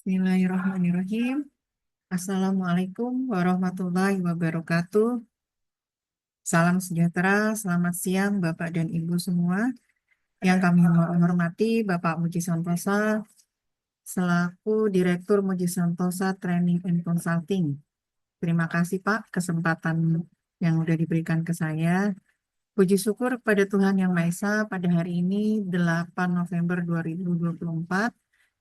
Bismillahirrahmanirrahim. Assalamualaikum warahmatullahi wabarakatuh. Salam sejahtera, selamat siang Bapak dan Ibu semua. Yang kami hormati Bapak Muji Santosa, selaku Direktur Muji Santosa Training and Consulting. Terima kasih Pak kesempatan yang sudah diberikan ke saya. Puji syukur kepada Tuhan Yang Maha Esa, pada hari ini 8 November 2024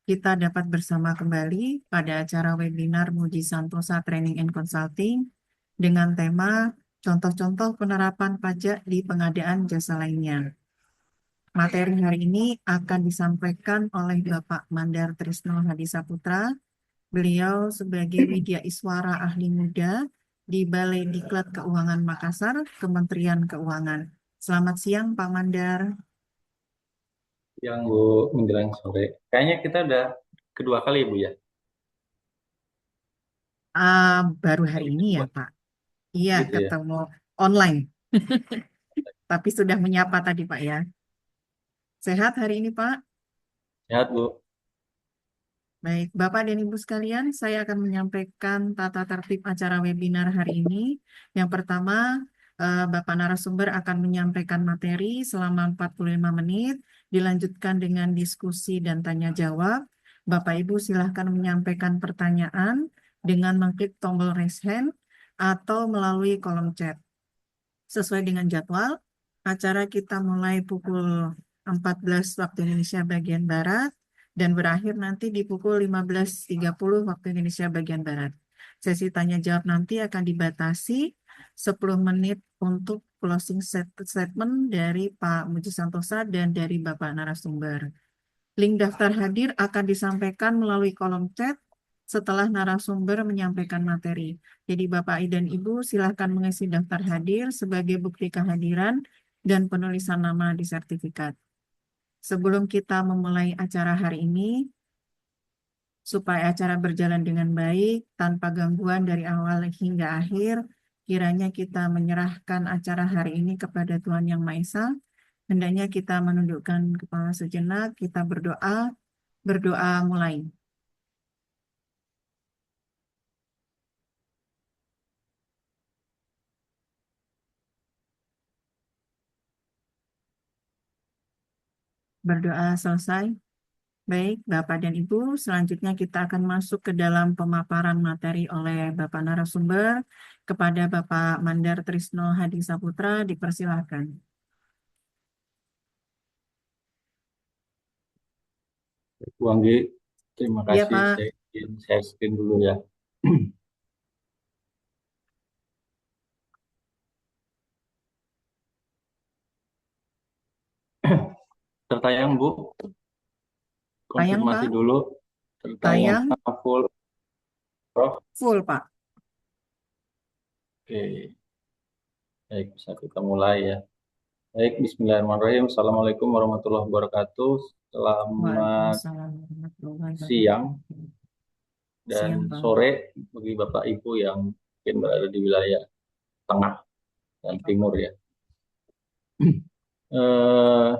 kita dapat bersama kembali pada acara webinar Muji Santosa Training and Consulting dengan tema contoh-contoh penerapan pajak di pengadaan jasa lainnya. Materi hari ini akan disampaikan oleh Bapak Mandar Trisno Hadisaputra. Beliau sebagai Widya Iswara Ahli Muda di Balai Diklat Keuangan Makassar, Kementerian Keuangan. Selamat siang Pak Mandar. Yang Bu menjelang sore. Kayaknya kita udah kedua kali Bu ya. Baru hari ini ya Pak. Iya, Gitu ya. ketemu online. Tapi sudah menyapa tadi Pak ya. Sehat hari ini Pak? Sehat Bu. Baik, Bapak dan Ibu sekalian, saya akan menyampaikan tata tertib acara webinar hari ini. Yang pertama, Bapak narasumber akan menyampaikan materi selama 45 menit, dilanjutkan dengan diskusi dan tanya jawab. Bapak Ibu silahkan menyampaikan pertanyaan dengan mengklik tombol raise hand atau melalui kolom chat. Sesuai dengan jadwal, acara kita mulai pukul 14 waktu Indonesia bagian Barat dan berakhir nanti di pukul 15.30 waktu Indonesia bagian Barat. Sesi tanya jawab nanti akan dibatasi 10 menit untuk closing statement dari Pak Muji Santosa dan dari Bapak narasumber. Link daftar hadir akan disampaikan melalui kolom chat setelah narasumber menyampaikan materi. Jadi Bapak dan Ibu silahkan mengisi daftar hadir sebagai bukti kehadiran dan penulisan nama di sertifikat. Sebelum kita memulai acara hari ini, supaya acara berjalan dengan baik, tanpa gangguan dari awal hingga akhir, kiranya kita menyerahkan acara hari ini kepada Tuhan Yang Maha Esa. Hendaknya kita menundukkan kepala sejenak, kita berdoa, berdoa mulai. Berdoa selesai. Baik, Bapak dan Ibu, selanjutnya kita akan masuk ke dalam pemaparan materi oleh Bapak narasumber. Kepada Bapak Mandar Trisno Hadi Saputra, dipersilahkan. Bu Anggi, terima Iya, kasih. Pak. Saya izin share screen dulu ya. Tertayang Bu, Tayang, konfirmasi Pak. dulu. Tertayang Tayang full Prof. full, Pak. Oke, baik bisa kita mulai ya. Baik, Bismillahirrahmanirrahim. Assalamualaikum warahmatullahi wabarakatuh. Selamat Waalaikumsalam warahmatullahi siang wabarakatuh. dan Siang, Pak. sore bagi Bapak Ibu yang mungkin berada di wilayah tengah dan timur ya. Eh,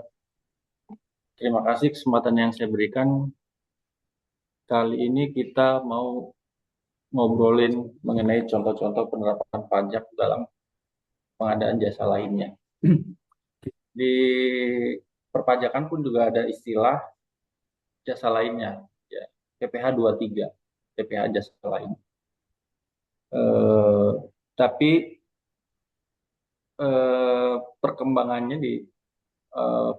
Terima kasih kesempatan yang saya berikan. Kali ini kita mau ngobrolin mengenai contoh-contoh penerapan pajak dalam pengadaan jasa lainnya. Di perpajakan pun juga ada istilah jasa lainnya, ya, PPh 23, PPh jasa lain. Eh, tapi perkembangannya di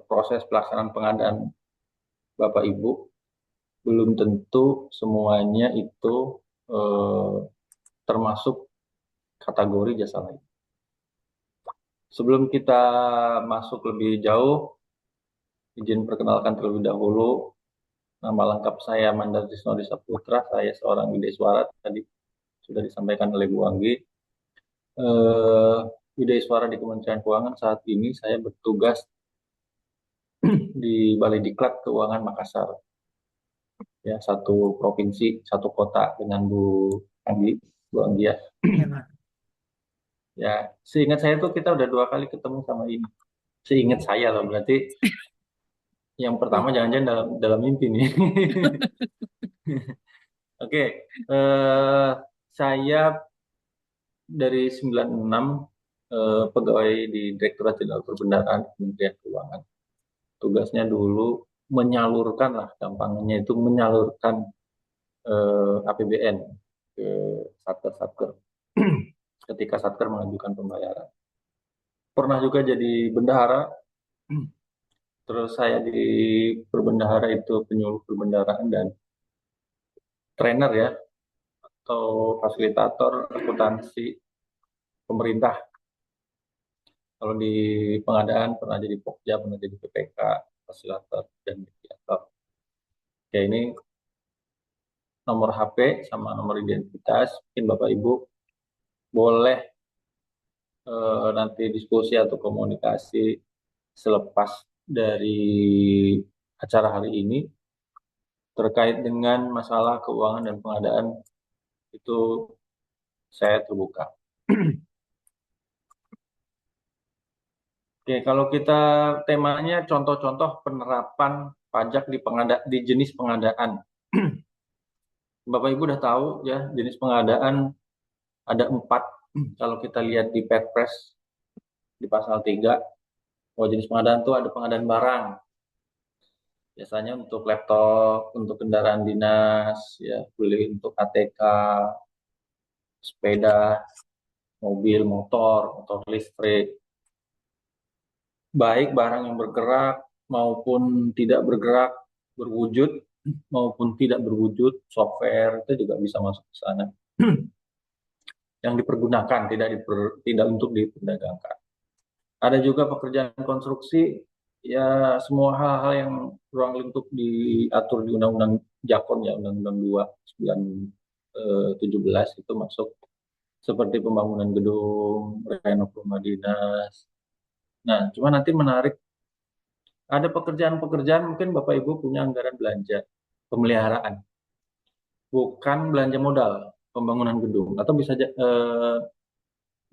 proses pelaksanaan pengadaan Bapak Ibu belum tentu semuanya itu eh, termasuk kategori jasa lain. Sebelum kita masuk lebih jauh, izin perkenalkan terlebih dahulu. Nama lengkap saya Mandar Trisno Saputra, saya seorang Widesuara, tadi sudah disampaikan oleh Bu Anggi. Widesuara di Kementerian Keuangan saat ini saya bertugas di Balai Diklat Keuangan Makassar. Ya, satu provinsi, satu kota dengan Anggi, Bu Anggi ya. Iya, Pak. Ya, seingat saya tuh kita udah dua kali ketemu sama ini. Seingat saya loh, berarti yang pertama Baik. jangan-jangan dalam mimpi nih. Oke, eh, saya dari 96 pegawai di Direktorat Jenderal Perbendaharaan Kementerian Keuangan. Tugasnya dulu menyalurkan lah, gampangnya itu menyalurkan APBN ke satker-satker ketika satker mengajukan pembayaran. Pernah juga jadi bendahara, terus saya di perbendahara itu penyuluh perbendaharaan dan trainer ya, atau fasilitator akuntansi pemerintah. Kalau di pengadaan pernah jadi Pokja, pernah jadi PPK, fasilitator dan mediator. Ya ini nomor HP sama nomor identitas. Mungkin Bapak Ibu boleh nanti diskusi atau komunikasi selepas dari acara hari ini terkait dengan masalah keuangan dan pengadaan itu saya terbuka. Oke, kalau kita temanya contoh-contoh penerapan pajak di jenis pengadaan. Bapak Ibu udah tahu ya jenis pengadaan ada 4. Kalau kita lihat di Perpres di pasal 3, bahwa jenis pengadaan itu ada pengadaan barang. Biasanya untuk laptop, untuk kendaraan dinas, ya beli untuk ATK, sepeda, mobil, motor listrik. Baik barang yang bergerak maupun tidak bergerak, berwujud maupun tidak berwujud, software itu juga bisa masuk ke sana. Yang dipergunakan, tidak untuk diperdagangkan. Ada juga pekerjaan konstruksi, ya semua hal-hal yang ruang lingkup diatur di Undang-Undang Jakon ya, Undang-Undang 2 1917 itu masuk seperti pembangunan gedung, renov rumah dinas. Nah, cuma nanti menarik, ada pekerjaan-pekerjaan mungkin Bapak Ibu punya anggaran belanja pemeliharaan, bukan belanja modal pembangunan gedung atau bisa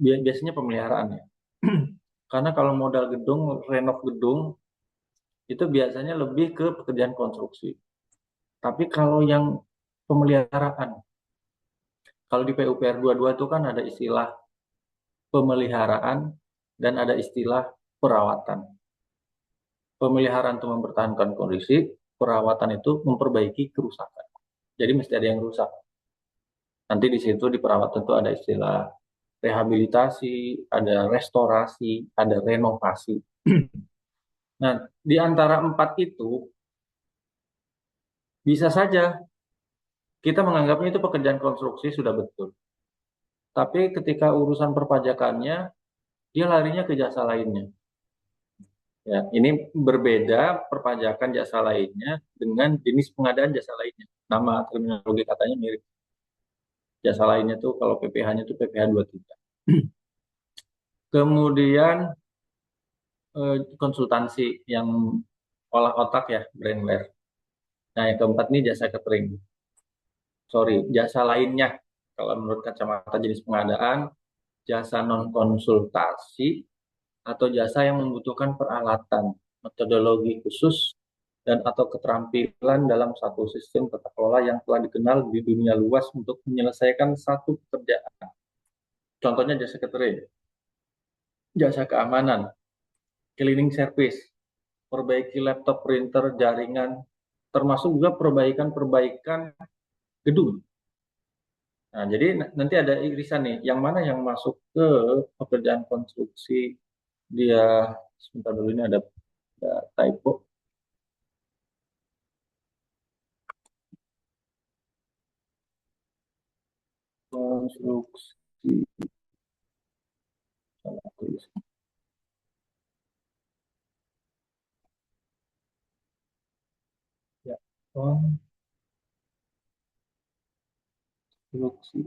biasanya pemeliharaan ya. Karena kalau modal gedung, renov gedung itu biasanya lebih ke pekerjaan konstruksi. Tapi kalau yang pemeliharaan, kalau di PUPR 22 itu kan ada istilah pemeliharaan dan ada istilah perawatan. Pemeliharaan itu mempertahankan kondisi, perawatan itu memperbaiki kerusakan. Jadi mesti ada yang rusak. Nanti di situ di perawatan itu ada istilah rehabilitasi, ada restorasi, ada renovasi. Nah, di antara 4 itu bisa saja kita menganggapnya itu pekerjaan konstruksi sudah betul. Tapi ketika urusan perpajakannya, dia larinya ke jasa lainnya. Ya, ini berbeda perpajakan jasa lainnya dengan jenis pengadaan jasa lainnya. Nama terminologi katanya mirip. Jasa lainnya tuh kalau PPh-nya tuh PPh 23. Kemudian konsultansi yang olah otak ya, brainware. Nah, yang keempat nih jasa catering. Sorry, jasa lainnya. Kalau menurut kacamata jenis pengadaan, jasa non konsultasi atau jasa yang membutuhkan peralatan, metodologi khusus, dan atau keterampilan dalam satu sistem tata kelola yang telah dikenal di dunia luas untuk menyelesaikan satu pekerjaan. Contohnya jasa catering, jasa keamanan, cleaning service, perbaiki laptop, printer, jaringan, termasuk juga perbaikan-perbaikan gedung. Nah, jadi nanti ada irisan nih, yang mana yang masuk ke pekerjaan konstruksi, dia sebentar dulu ini ada typo. Konstruksi salah tulis. Ya, konstruksi.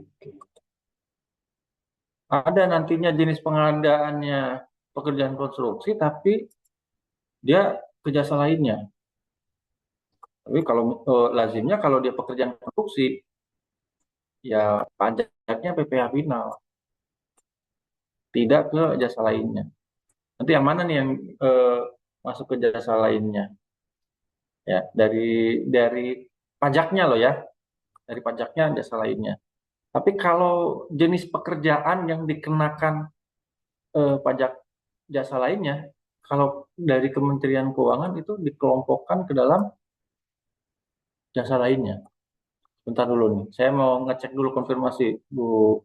Ada nantinya jenis pengadaannya pekerjaan konstruksi, tapi dia ke jasa lainnya. Tapi kalau lazimnya kalau dia pekerjaan konstruksi, ya pajaknya PPh final, tidak ke jasa lainnya. Nanti yang mana nih yang masuk ke jasa lainnya? Ya, dari pajaknya loh ya. dari pajaknya jasa lainnya. Tapi kalau jenis pekerjaan yang dikenakan pajak jasa lainnya, kalau dari Kementerian Keuangan itu dikelompokkan ke dalam jasa lainnya. Bentar dulu nih, saya mau ngecek dulu konfirmasi Bu.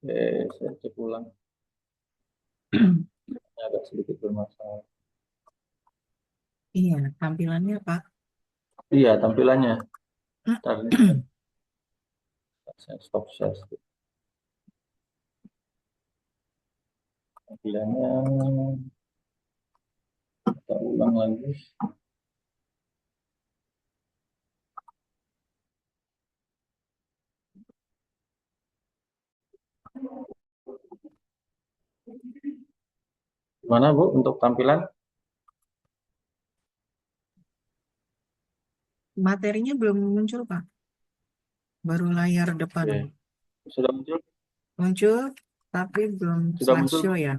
Saya cek ulang, agak sedikit bermasalah. Iya, tampilannya Pak. Iya, tampilannya. Ntar nih, saya stop share. Tampilannya, kita ulang lagi. Gimana Bu untuk tampilan? Materinya belum muncul Pak. Baru layar depan. Oke, sudah muncul? Muncul, tapi belum Sudah muncul slideshow Bu? ya.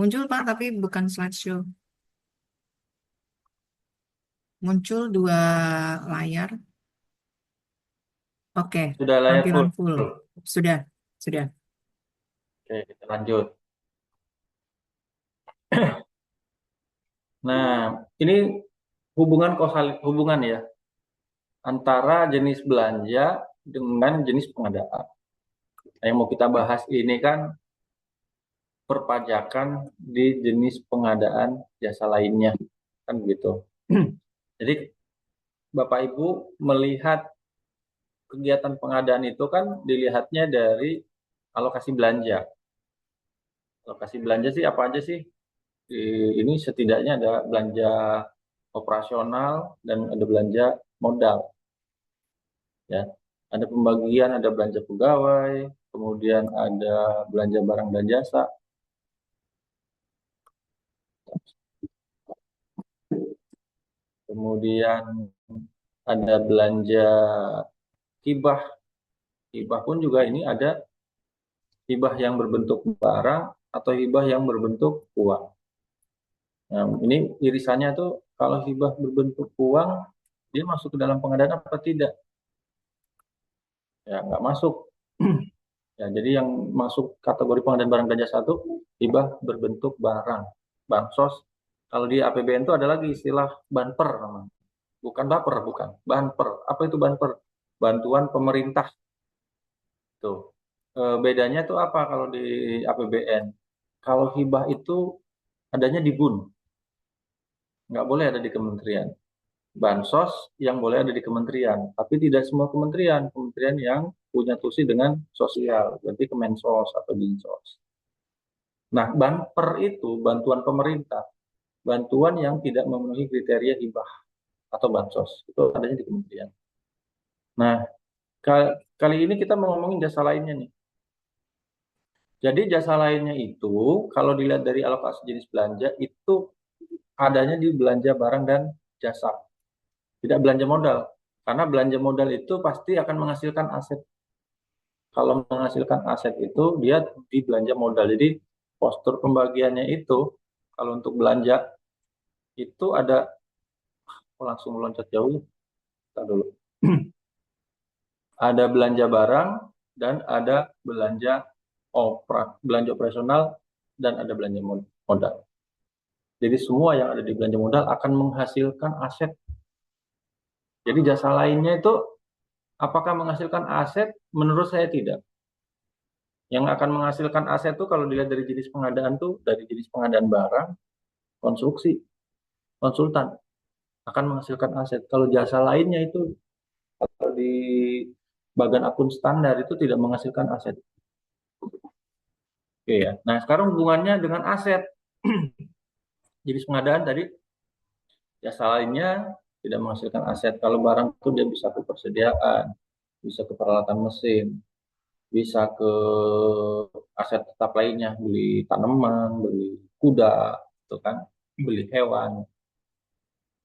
Muncul Pak, tapi bukan slideshow. Muncul dua layar. Oke, Sudah layar tampilan full. full. Sudah, sudah. Oke, kita lanjut. Nah, ini hubungan ya antara jenis belanja dengan jenis pengadaan. Nah, yang mau kita bahas ini kan perpajakan di jenis pengadaan jasa lainnya, kan gitu. Jadi Bapak Ibu melihat kegiatan pengadaan itu kan dilihatnya dari alokasi belanja. Alokasi belanja sih apa aja sih? Ini setidaknya ada belanja operasional dan ada belanja modal, ya. Ada pembagian, ada belanja pegawai, kemudian ada belanja barang dan jasa, kemudian ada belanja hibah. Hibah pun juga ini ada hibah yang berbentuk barang atau hibah yang berbentuk uang. Nah, ini irisannya tuh kalau hibah berbentuk uang, dia masuk ke dalam pengadaan apa tidak? Ya, nggak masuk. Ya, jadi yang masuk kategori pengadaan barang dan jasa itu hibah berbentuk barang, bansos. Kalau di APBN itu ada lagi istilah banper namanya. Bukan baper, bukan. Banper. Apa itu banper? Bantuan pemerintah. Tuh. Bedanya tuh apa kalau di APBN? Kalau hibah itu adanya di BUN, nggak boleh ada di kementerian. Bansos yang boleh ada di kementerian, tapi tidak semua kementerian. Kementerian yang punya tusi dengan sosial, berarti Kemensos atau Dinsos. Nah, banper itu bantuan pemerintah, bantuan yang tidak memenuhi kriteria hibah atau bansos, itu adanya di kementerian. Nah, kali ini kita mau ngomongin jasa lainnya nih. Jadi jasa lainnya itu, kalau dilihat dari alokasi jenis belanja, itu adanya di belanja barang dan jasa, tidak belanja modal. Karena belanja modal itu pasti akan menghasilkan aset. Kalau menghasilkan aset itu, dia di belanja modal. Jadi postur pembagiannya itu, kalau untuk belanja, itu ada, langsung meloncat jauh ya. Kita dulu. Ada belanja barang dan ada belanja operasional dan ada belanja modal. Jadi semua yang ada di belanja modal akan menghasilkan aset. Jadi jasa lainnya itu apakah menghasilkan aset? Menurut saya tidak. Yang akan menghasilkan aset itu kalau dilihat dari jenis pengadaan tuh dari jenis pengadaan barang, konstruksi, konsultan akan menghasilkan aset. Kalau jasa lainnya itu kalau di bagian akun standar itu tidak menghasilkan aset. Oke ya. Nah, sekarang hubungannya dengan aset. Jenis pengadaan tadi jasa lainnya tidak menghasilkan aset. Kalau barang itu dia bisa ke persediaan, bisa ke peralatan mesin, bisa ke aset tetap lainnya, beli tanaman, beli kuda, itu kan, beli hewan,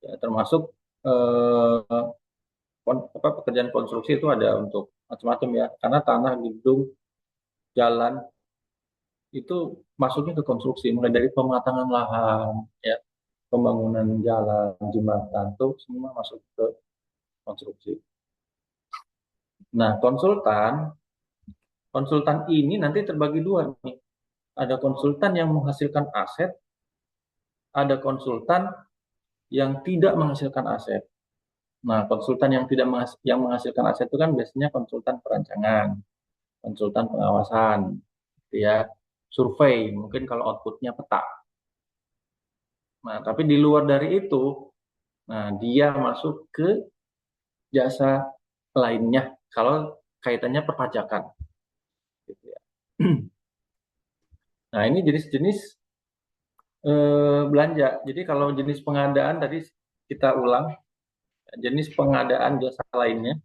ya, termasuk eh, pekerjaan konstruksi itu ada untuk macam-macam ya, karena tanah, gedung, jalan itu masuknya ke konstruksi, mulai dari pematangan lahan, ya, pembangunan jalan, jembatan, itu semua masuk ke konstruksi. Nah, konsultan ini nanti terbagi dua nih. Ada konsultan yang menghasilkan aset, ada konsultan yang tidak menghasilkan aset. Nah, konsultan yang menghasilkan aset itu kan biasanya konsultan perancangan, konsultan pengawasan, gitu ya, survei, mungkin kalau outputnya peta. Nah, tapi di luar dari itu, nah dia masuk ke jasa lainnya kalau kaitannya perpajakan, gitu ya. Nah, ini jenis-jenis belanja. Jadi kalau jenis pengadaan tadi kita ulang, jenis pengadaan jasa lainnya,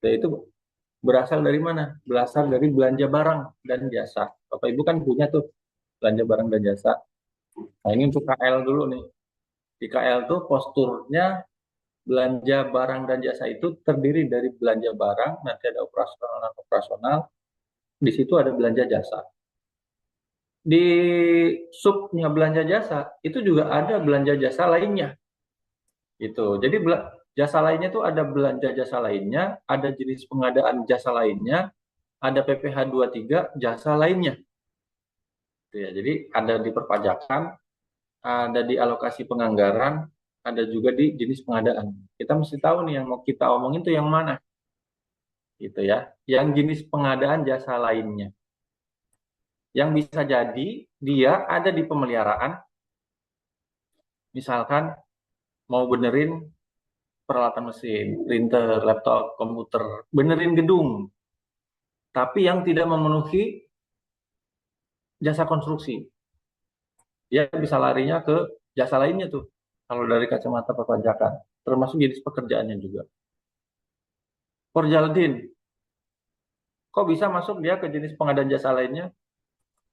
yaitu berasal dari mana? Berasal dari belanja barang dan jasa. Bapak Ibu kan punya tuh belanja barang dan jasa. Nah, ini untuk KL dulu nih. Di KL tuh posturnya belanja barang dan jasa itu terdiri dari belanja barang, nanti ada operasional dan operasional, di situ ada belanja jasa. Di subnya belanja jasa, itu juga ada belanja jasa lainnya. Gitu. Jadi jasa lainnya itu ada belanja jasa lainnya, ada jenis pengadaan jasa lainnya, ada PPh tiga jasa lainnya. Gitu ya. Jadi ada di perpajakan, ada di alokasi penganggaran, ada juga di jenis pengadaan. Kita mesti tahu nih yang mau kita omongin itu yang mana, gitu ya. Yang jenis pengadaan jasa lainnya. Yang bisa jadi dia ada di pemeliharaan, misalkan mau benerin peralatan mesin, printer, laptop, komputer, benerin gedung, tapi yang tidak memenuhi jasa konstruksi. Dia bisa larinya ke jasa lainnya tuh, kalau dari kacamata perpajakan, termasuk jenis pekerjaannya juga. Porjaldin, kok bisa masuk dia ke jenis pengadaan jasa lainnya?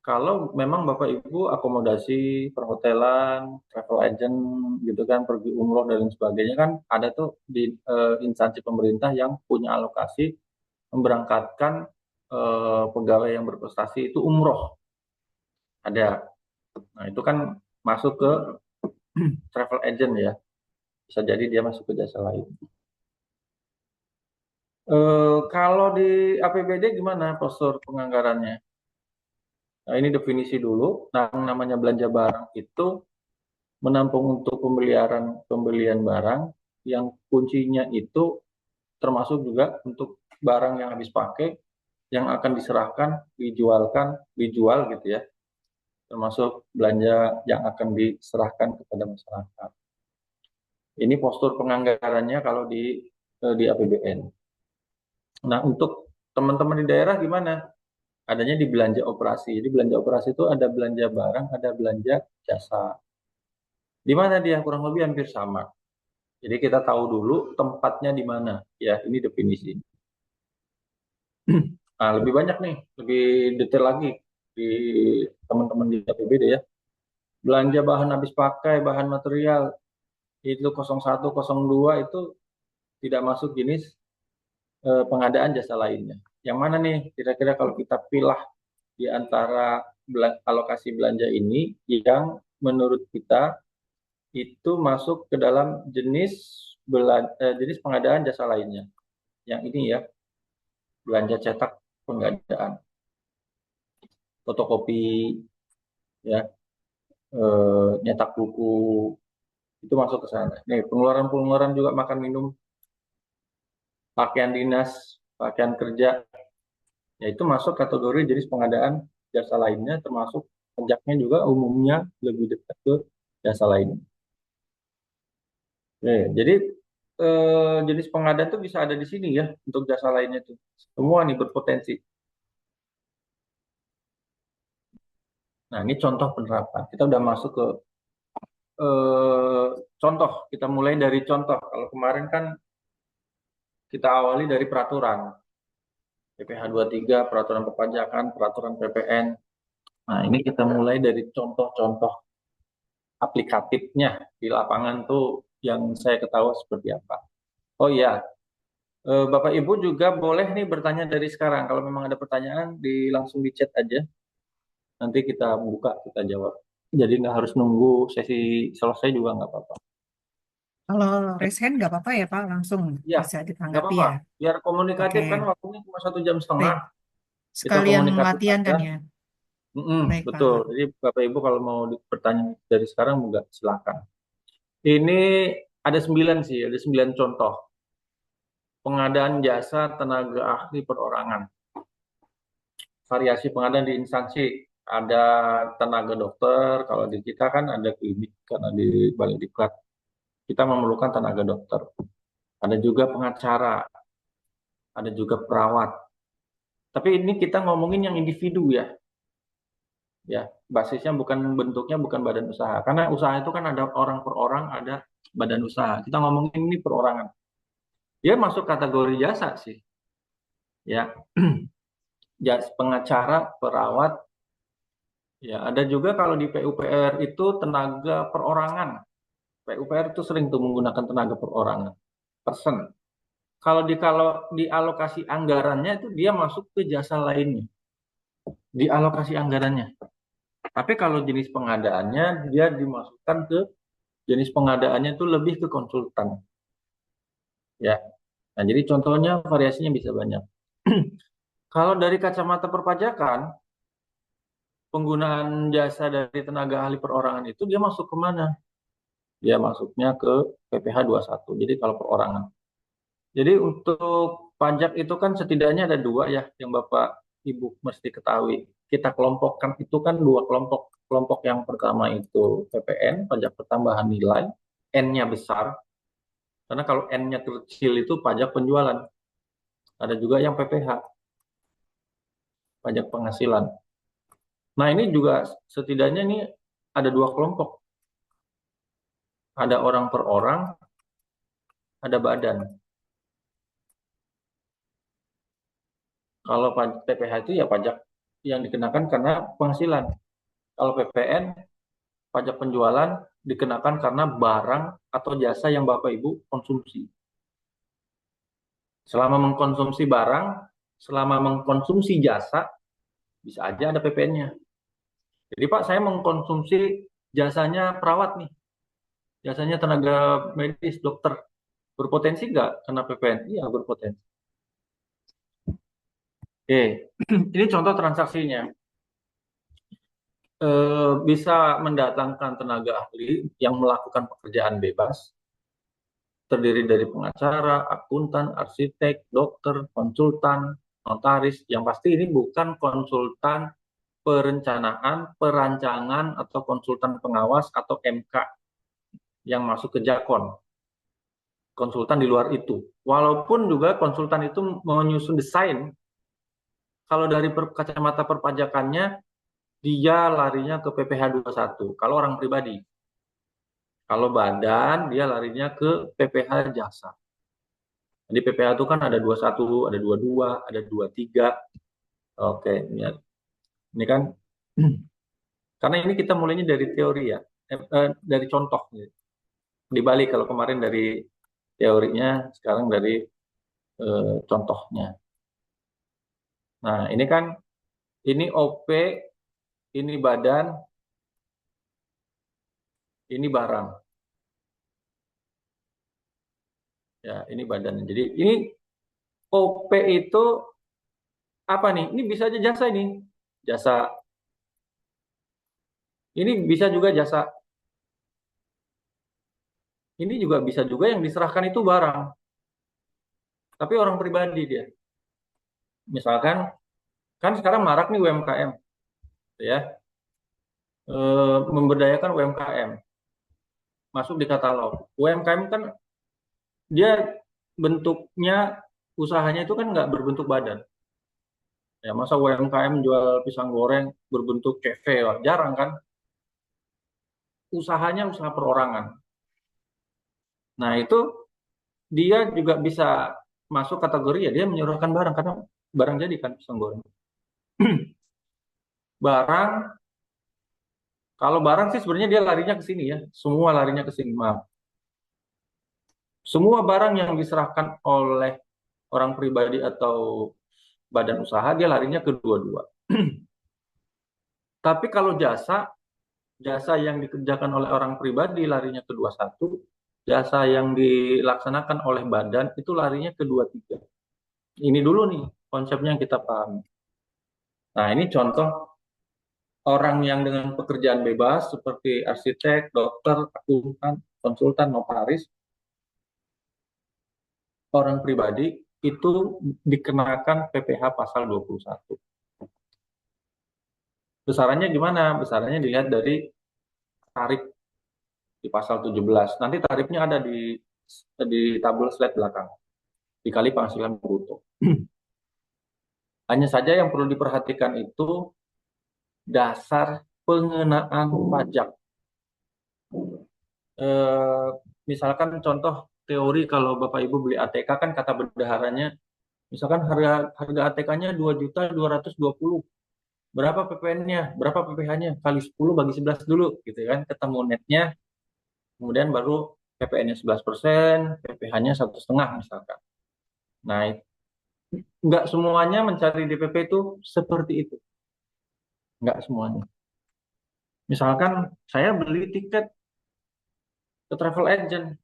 Kalau memang Bapak Ibu akomodasi, perhotelan, travel agent gitu kan, pergi umroh dan lain sebagainya kan ada tuh di instansi pemerintah yang punya alokasi memberangkatkan pegawai yang berprestasi itu umroh. Ada. Nah, itu kan masuk ke travel agent ya. Bisa jadi dia masuk ke jasa lain. Kalau di APBD gimana postur penganggarannya? Nah, ini definisi dulu. Nah, yang namanya belanja barang itu menampung untuk pembelian barang yang kuncinya itu termasuk juga untuk barang yang habis pakai yang akan diserahkan, dijual gitu ya. Termasuk belanja yang akan diserahkan kepada masyarakat. Ini postur penganggarannya kalau di APBN. Nah, untuk teman-teman di daerah gimana? Adanya di belanja operasi. Jadi belanja operasi itu ada belanja barang, ada belanja jasa. Di mana dia kurang lebih hampir sama. Jadi kita tahu dulu tempatnya di mana. Ya, ini definisi. Nah, lebih banyak nih, lebih detail lagi di teman-teman di APBD ya. Belanja bahan habis pakai, bahan material, itu 01, 02 itu tidak masuk jenis pengadaan jasa lainnya. Yang mana nih kira-kira kalau kita pilih di antara alokasi belanja ini yang menurut kita itu masuk ke dalam jenis pengadaan jasa lainnya. Yang ini ya, belanja cetak pengadaan, fotokopi, ya, nyetak buku, itu masuk ke sana. Nih, pengeluaran-pengeluaran juga makan minum, pakaian dinas, pakaian kerja, ya itu masuk kategori jenis pengadaan jasa lainnya, termasuk pajaknya juga umumnya lebih dekat ke jasa lain. Jadi jenis pengadaan itu bisa ada di sini ya untuk jasa lainnya itu. Semua nih berpotensi. Nah, ini contoh penerapan. Kita udah masuk ke contoh. Kita mulai dari contoh. Kalau kemarin kan kita awali dari peraturan. PPh 23, peraturan perpajakan, peraturan PPN. Nah, ini kita mulai dari contoh-contoh aplikatifnya di lapangan tuh yang saya ketahui seperti apa. Oh iya, Bapak Ibu juga boleh nih bertanya dari sekarang. Kalau memang ada pertanyaan, langsung di chat aja. Nanti kita buka, kita jawab. Jadi nggak harus nunggu sesi selesai juga nggak apa-apa. Kalau raise hand nggak apa-apa ya Pak, langsung Ya, bisa nggak ditanggapi apa-apa. ya. Biar komunikatif kan Oke, waktunya cuma 1 jam setengah. baik. Kita Sekalian komunikatif latihan aja. kan ya. Baik Betul. Pak. Jadi Bapak Ibu kalau mau bertanya dari sekarang juga silakan. Ini ada 9 contoh pengadaan jasa tenaga ahli perorangan. Variasi pengadaan di instansi ada tenaga dokter, kalau di kita kan ada klinik karena di Balik Diklat kita memerlukan tenaga dokter. Ada juga pengacara, ada juga perawat. Tapi ini kita ngomongin yang individu ya, ya basisnya bukan bentuknya bukan badan usaha. Karena usaha itu kan ada orang per orang, ada badan usaha. Kita ngomongin ini perorangan. Dia masuk kategori jasa sih, ya. Jas pengacara, perawat, ya ada juga kalau di PUPR itu tenaga perorangan. PUPR itu sering tuh menggunakan tenaga perorangan, person. Kalau di alokasi anggarannya itu dia masuk ke jasa lainnya, di alokasi anggarannya. Tapi kalau jenis pengadaannya dia dimasukkan ke jenis pengadaannya itu lebih ke konsultan, ya. Nah, jadi contohnya variasinya bisa banyak. Kalau dari kacamata perpajakan, penggunaan jasa dari tenaga ahli perorangan itu dia masuk ke mana? Dia masuknya ke PPh satu. Jadi kalau perorangan. Jadi untuk pajak itu kan setidaknya ada dua ya yang Bapak Ibu mesti ketahui. Kita kelompokkan itu kan dua kelompok. Kelompok yang pertama itu PPN, pajak pertambahan nilai, N-nya besar. Karena kalau N-nya kecil itu pajak penjualan. Ada juga yang PPH, pajak penghasilan. Nah ini juga setidaknya ini ada dua kelompok. Ada orang per orang, ada badan. Kalau PPH itu ya pajak yang dikenakan karena penghasilan. Kalau PPN, pajak penjualan dikenakan karena barang atau jasa yang Bapak Ibu konsumsi. Selama mengkonsumsi barang, selama mengkonsumsi jasa, bisa aja ada PPN-nya. Jadi Pak, saya mengkonsumsi jasanya perawat nih, jasanya tenaga medis, dokter. Berpotensi nggak kena PPN? Iya, berpotensi. Oke, ini contoh transaksinya. Bisa mendatangkan tenaga ahli yang melakukan pekerjaan bebas, terdiri dari pengacara, akuntan, arsitek, dokter, konsultan, notaris. Yang pasti ini bukan konsultan perencanaan, perancangan, atau konsultan pengawas atau MK yang masuk ke Jakon. Konsultan di luar itu. Walaupun juga konsultan itu menyusun desain, kalau dari kacamata perpajakannya, dia larinya ke PPh satu. Kalau orang pribadi. Kalau badan, dia larinya ke PPh jasa. Jadi PPh itu kan ada 21, ada 22, ada 23. Oke, ini kan karena ini kita mulainya dari teori ya, dari contoh. Dibalik kalau kemarin dari teorinya, sekarang dari contohnya. Nah, ini kan ini OP, ini badan, ini barang. Ya, ini badan. Jadi ini OP itu apa nih? Ini bisa aja jasa ini. Jasa. Ini bisa juga jasa. Ini juga bisa juga yang diserahkan itu barang. Tapi orang pribadi dia. Misalkan, kan sekarang marak nih UMKM. Ya, memberdayakan UMKM. Masuk di katalog. UMKM kan dia bentuknya, usahanya itu kan nggak berbentuk badan. Ya, masa UMKM jual pisang goreng berbentuk CV, jarang kan? Usahanya usaha perorangan. Nah, itu dia juga bisa masuk kategori ya dia menyuruhkan barang karena barang jadi kan pisang goreng. Barang, kalau barang sih sebenarnya dia larinya ke sini ya, semua larinya ke sini, maaf. Semua barang yang diserahkan oleh orang pribadi atau badan usaha dia larinya ke dua-dua. Tapi kalau jasa, jasa yang dikerjakan oleh orang pribadi larinya ke 21, jasa yang dilaksanakan oleh badan itu larinya ke 23. Ini dulu nih konsepnya yang kita pahami. Nah, ini contoh orang yang dengan pekerjaan bebas seperti arsitek, dokter, akuntan, konsultan, notaris, orang pribadi itu dikenakan PPh pasal 21. Besarannya gimana? Besarannya dilihat dari tarif di pasal 17. Nanti tarifnya ada di tabel slide belakang, dikali penghasilan bruto. Hanya saja yang perlu diperhatikan itu dasar pengenaan pajak. Eh, Misalkan contoh teori kalau Bapak Ibu beli ATK kan kata bendaharanya, misalkan harga harga ATK-nya 2.220.000. Berapa PPN-nya? Berapa PPh-nya? Kali 10 bagi 11 dulu gitu kan, ketemu netnya, kemudian baru PPN-nya 11%, PPh-nya 1,5 misalkan. Nah, nggak semuanya mencari DPP itu seperti itu. Nggak semuanya. Misalkan saya beli tiket ke travel agent,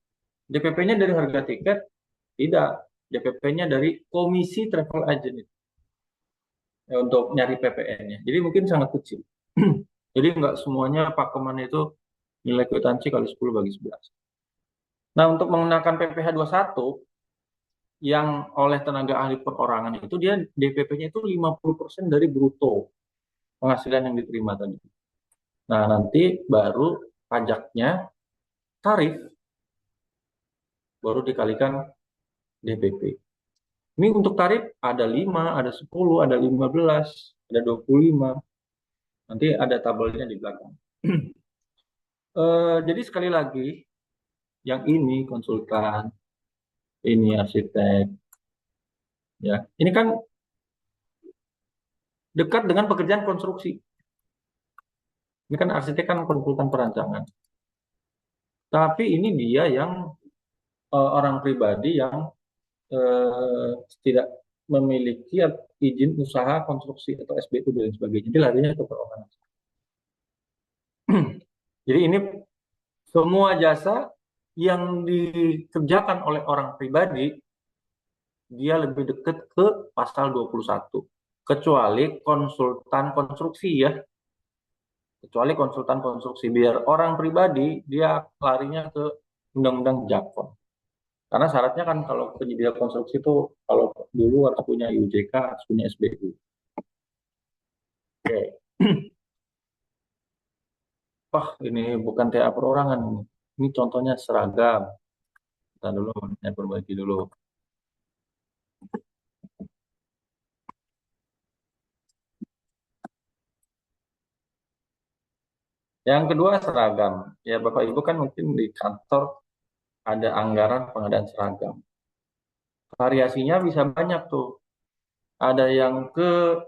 DPP-nya dari harga tiket? Tidak. DPP-nya dari komisi travel agent itu, ya, untuk nyari PPN-nya. Jadi mungkin sangat kecil. Jadi nggak semuanya pakeman itu nilai kwitansi kali 10 bagi 11. Nah, untuk mengenakan PPh 21 yang oleh tenaga ahli perorangan itu dia DPP-nya itu 50% dari bruto penghasilan yang diterima tadi. Nah, nanti baru pajaknya tarif baru dikalikan DPP. Ini untuk tarif ada 5, ada 10, ada 15, ada 25. Nanti ada tabelnya di belakang. Jadi sekali lagi, yang ini konsultan, ini arsitek, ya. Ini kan dekat dengan pekerjaan konstruksi. Ini kan arsitek kan konsultan perancangan. Tapi ini dia yang orang pribadi yang tidak memiliki izin usaha konstruksi atau SBU dan sebagainya. Jadi larinya ke perorangan. Jadi ini semua jasa yang dikerjakan oleh orang pribadi, dia lebih dekat ke pasal 21. Kecuali konsultan konstruksi ya. Kecuali konsultan konstruksi. Biar orang pribadi, dia larinya ke Undang-Undang Jakpon. Karena syaratnya kan kalau penyedia konstruksi itu, kalau dulu harus punya IUJK, harus punya SBU. Oke. Wah, ini bukan TA perorangan ini. Ini contohnya seragam. Kita dulu, saya perbaiki dulu. Yang kedua seragam. Ya Bapak Ibu kan mungkin di kantor ada anggaran pengadaan seragam. Variasinya bisa banyak tuh. Ada yang ke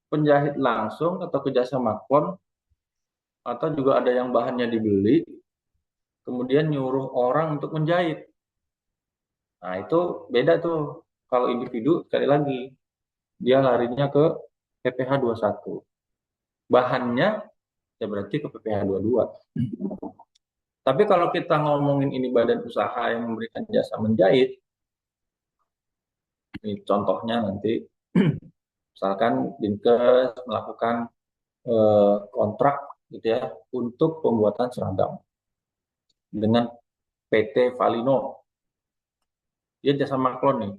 penjahit langsung atau ke jasa maklon, atau juga ada yang bahannya dibeli, kemudian nyuruh orang untuk menjahit. Nah itu beda tuh. Kalau individu sekali lagi, dia larinya ke PPh 21. Bahannya ya berarti ke PPh 22. Tapi kalau kita ngomongin ini badan usaha yang memberikan jasa menjahit, ini contohnya nanti, misalkan Dinkes melakukan kontrak gitu ya untuk pembuatan seragam dengan PT Valino, dia jasa maklon nih.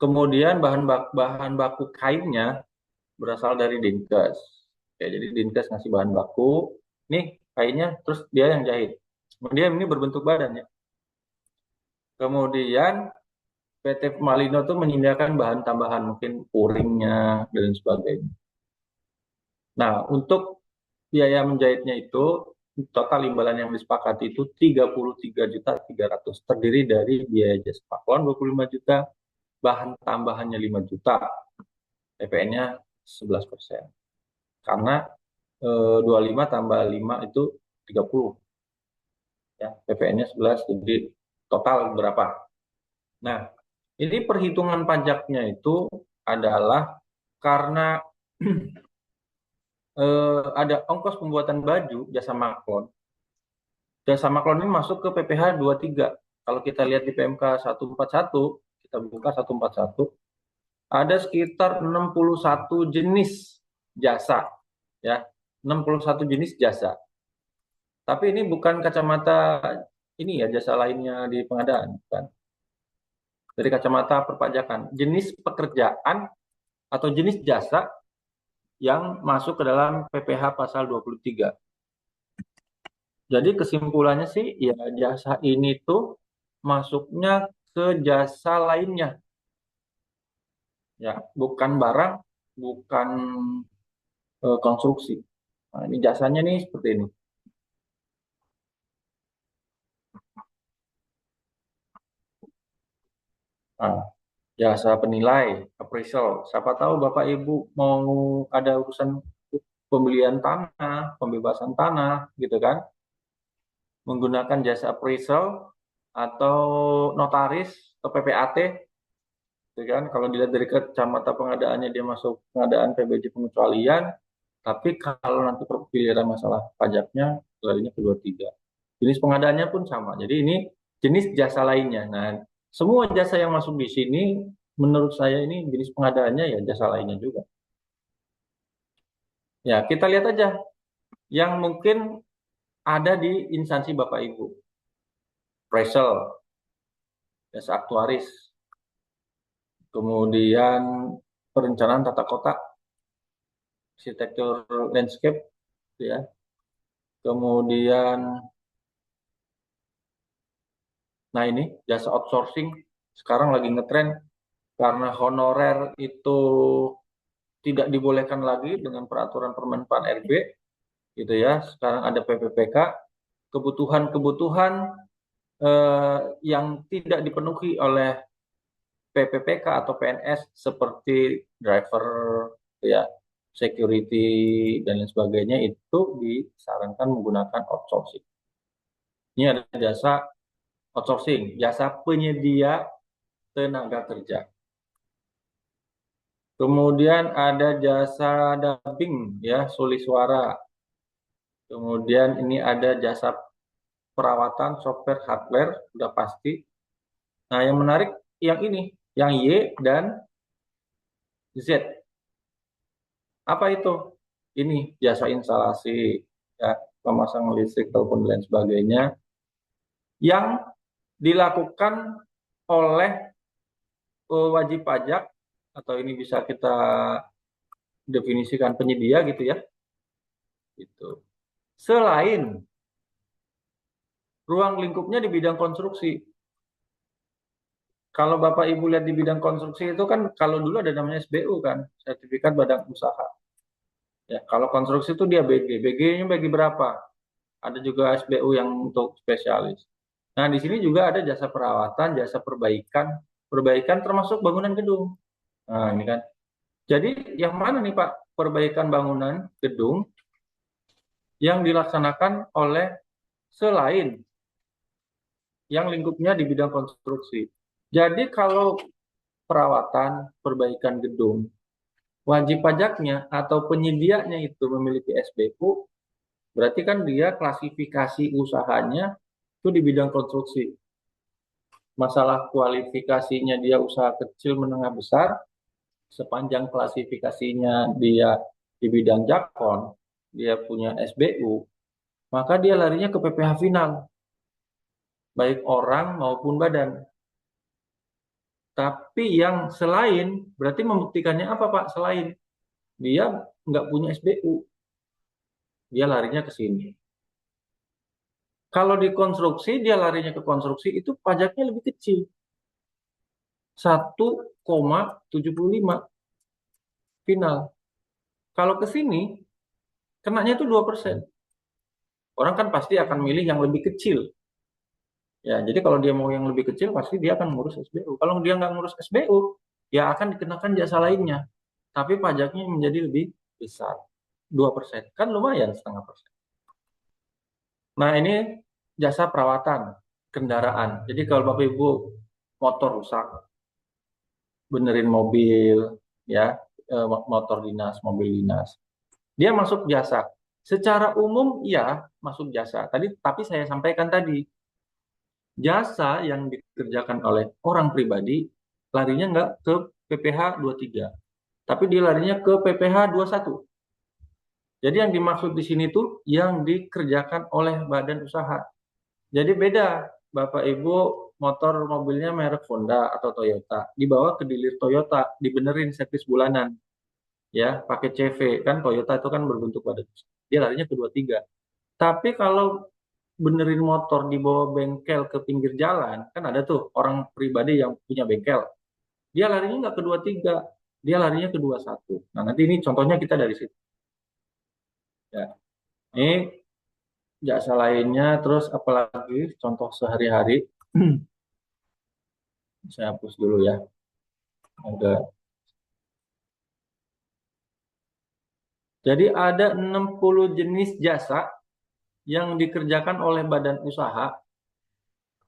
Kemudian bahan baku kainnya berasal dari Dinkes. Ya, jadi Dinkes ngasih bahan baku, nih kainnya, terus dia yang jahit. Kemudian ini berbentuk badan ya. Kemudian PT Malino tuh menyediakan bahan tambahan, mungkin puringnya dan sebagainya. Nah, untuk biaya menjahitnya itu total imbalan yang disepakati itu 33.300.000, terdiri dari biaya jasa pakuan 25 juta, bahan tambahannya 5 juta, PPN-nya 11%. Karena 25 tambah 5 itu 30. Ya, PPN-nya 11, jadi total berapa? Nah, ini perhitungan pajaknya itu adalah karena ada ongkos pembuatan baju jasa maklon jasa maklon ini masuk ke PPh 23. Kalau kita lihat di PMK 141, kita buka 141, ada sekitar 61 jenis jasa, ya, 61 jenis jasa. Tapi ini bukan kacamata ini ya, jasa lainnya di pengadaan, kan? Dari kacamata perpajakan, jenis pekerjaan atau jenis jasa yang masuk ke dalam PPh pasal 23. Jadi kesimpulannya sih, ya jasa ini tuh masuknya ke jasa lainnya, ya, bukan barang, bukan konstruksi. Nah, ini jasanya nih seperti ini. Nah, jasa penilai, appraisal. Siapa tahu Bapak Ibu mau ada urusan pembelian tanah, pembebasan tanah, gitu kan? Menggunakan jasa appraisal atau notaris atau PPAT, gitu kan? Kalau dilihat dari kacamata pengadaannya dia masuk pengadaan PBJ pengecualian, tapi kalau nanti giliran masalah pajaknya, larinya ke 23. Jenis pengadaannya pun sama. Jadi ini jenis jasa lainnya. Nah, semua jasa yang masuk di sini, menurut saya ini jenis pengadaannya ya jasa lainnya juga. Ya, kita lihat aja yang mungkin ada di instansi Bapak Ibu. Appraisal, jasa aktuaris, kemudian perencanaan tata kota, arsitektur landscape, ya. Kemudian, nah ini jasa outsourcing sekarang lagi ngetren karena honorer itu tidak dibolehkan lagi dengan peraturan Permen-Pan RB, gitu ya. Sekarang ada PPPK, kebutuhan-kebutuhan yang tidak dipenuhi oleh PPPK atau PNS seperti driver, ya, security dan lain sebagainya itu disarankan menggunakan outsourcing. Ini ada jasa outsourcing, jasa penyedia tenaga kerja. Kemudian ada jasa dubbing, ya, suli suara. Kemudian ini ada jasa perawatan software hardware, sudah pasti. Nah, yang menarik yang ini, yang Y dan Z. Apa itu? Ini jasa instalasi, ya, pemasang listrik, telepon, dan lain sebagainya, yang dilakukan oleh wajib pajak, atau ini bisa kita definisikan penyedia, gitu ya. Gitu. Selain ruang lingkupnya di bidang konstruksi. Kalau Bapak Ibu lihat di bidang konstruksi itu kan, kalau dulu ada namanya SBU kan, sertifikat badan usaha. Ya, kalau konstruksi itu dia BG. BG-nya bagi berapa? Ada juga SBU yang untuk spesialis. Nah, di sini juga ada jasa perawatan, jasa perbaikan, perbaikan termasuk bangunan gedung. Nah, ini kan. Jadi yang mana nih Pak, perbaikan bangunan gedung yang dilaksanakan oleh selain yang lingkupnya di bidang konstruksi. Jadi kalau perawatan, perbaikan gedung, wajib pajaknya atau penyedianya itu memiliki SBU, berarti kan dia klasifikasi usahanya itu di bidang konstruksi. Masalah kualifikasinya dia usaha kecil, menengah, besar, sepanjang klasifikasinya dia di bidang jakon, dia punya SBU, maka dia larinya ke PPh final, baik orang maupun badan. Tapi yang selain, berarti membuktikannya apa Pak? Selain dia nggak punya SBU, dia larinya ke sini. Kalau di konstruksi, dia larinya ke konstruksi, itu pajaknya lebih kecil. 1,75 final. Kalau ke sini, kenanya itu 2%. Orang kan pasti akan milih yang lebih kecil. Ya, jadi kalau dia mau yang lebih kecil, pasti dia akan ngurus SBU. Kalau dia nggak ngurus SBU, ya akan dikenakan jasa lainnya. Tapi pajaknya menjadi lebih besar. 2%. Kan lumayan, 0,5%. Nah, ini jasa perawatan kendaraan. Jadi kalau Bapak Ibu motor rusak, benerin mobil, ya, motor dinas, mobil dinas, dia masuk jasa. Secara umum, ya masuk jasa. Tapi saya sampaikan tadi, jasa yang dikerjakan oleh orang pribadi larinya nggak ke PPh 23, tapi dia larinya ke PPh 21. Jadi yang dimaksud di sini tuh yang dikerjakan oleh badan usaha. Jadi beda, Bapak Ibu motor mobilnya merek Honda atau Toyota, dibawa ke dealer Toyota, dibenerin servis bulanan, ya pakai CV kan Toyota itu kan berbentuk badan usaha. Dia larinya ke 23. Tapi kalau benerin motor di bawah bengkel ke pinggir jalan, kan ada tuh orang pribadi yang punya bengkel. Dia larinya nggak ke 23, dia larinya ke 21. Nah, nanti ini contohnya kita dari situ. Ya. Ini jasa lainnya, terus apalagi contoh sehari-hari. Saya hapus dulu ya. Agak. Jadi ada 60 jenis jasa yang dikerjakan oleh badan usaha,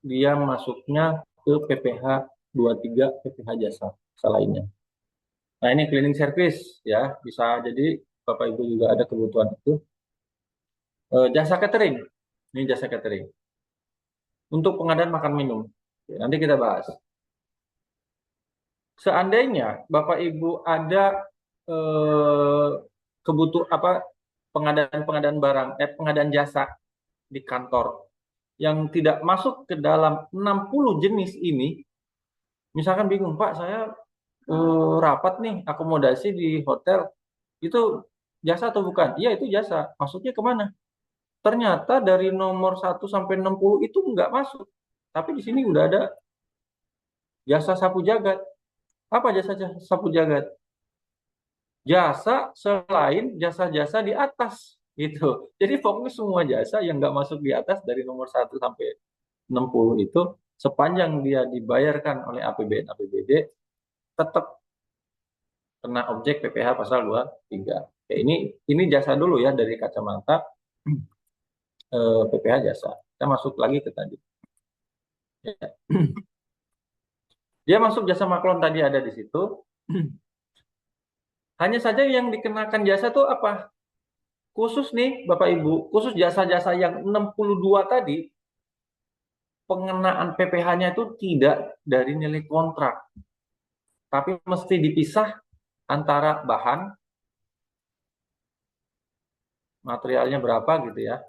dia masuknya ke PPh 23, PPh jasa lainnya. Nah, ini cleaning service ya, bisa jadi Bapak Ibu juga ada kebutuhan itu. Jasa catering. Ini jasa catering. Untuk pengadaan makan minum. Oke, nanti kita bahas. Seandainya Bapak Ibu ada eh, apa pengadaan barang, pengadaan jasa di kantor yang tidak masuk ke dalam 60 jenis ini, misalkan bingung, Pak, saya rapat nih, akomodasi di hotel, itu jasa atau bukan? Iya, itu jasa. Masuknya kemana? Ternyata dari nomor 1 sampai 60 itu nggak masuk. Tapi di sini udah ada jasa sapu jagat. Apa jasa sapu jagat? Jasa selain jasa-jasa di atas. Gitu. Jadi fokus semua jasa yang nggak masuk di atas dari nomor 1 sampai 60 itu, sepanjang dia dibayarkan oleh APBN APBD, tetap kena objek PPh pasal 23. Oke, ini jasa dulu ya dari kacamata PPh jasa. Kita masuk lagi ke tadi. Ya. Dia masuk jasa maklon tadi ada di situ. Hanya saja yang dikenakan jasa itu apa? Khusus nih Bapak Ibu, khusus jasa-jasa yang 62 tadi, pengenaan PPh-nya itu tidak dari nilai kontrak. Tapi mesti dipisah antara bahan, materialnya berapa gitu ya.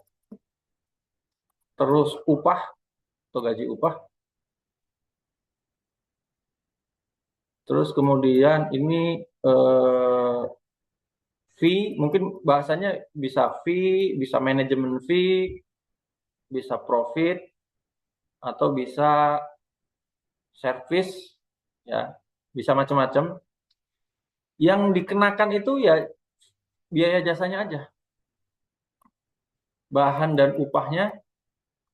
Terus upah atau gaji upah. Terus kemudian ini fee, mungkin bahasanya bisa fee, bisa manajemen fee, bisa profit, atau bisa service, ya, bisa macam-macam. Yang dikenakan itu ya biaya jasanya aja, bahan dan upahnya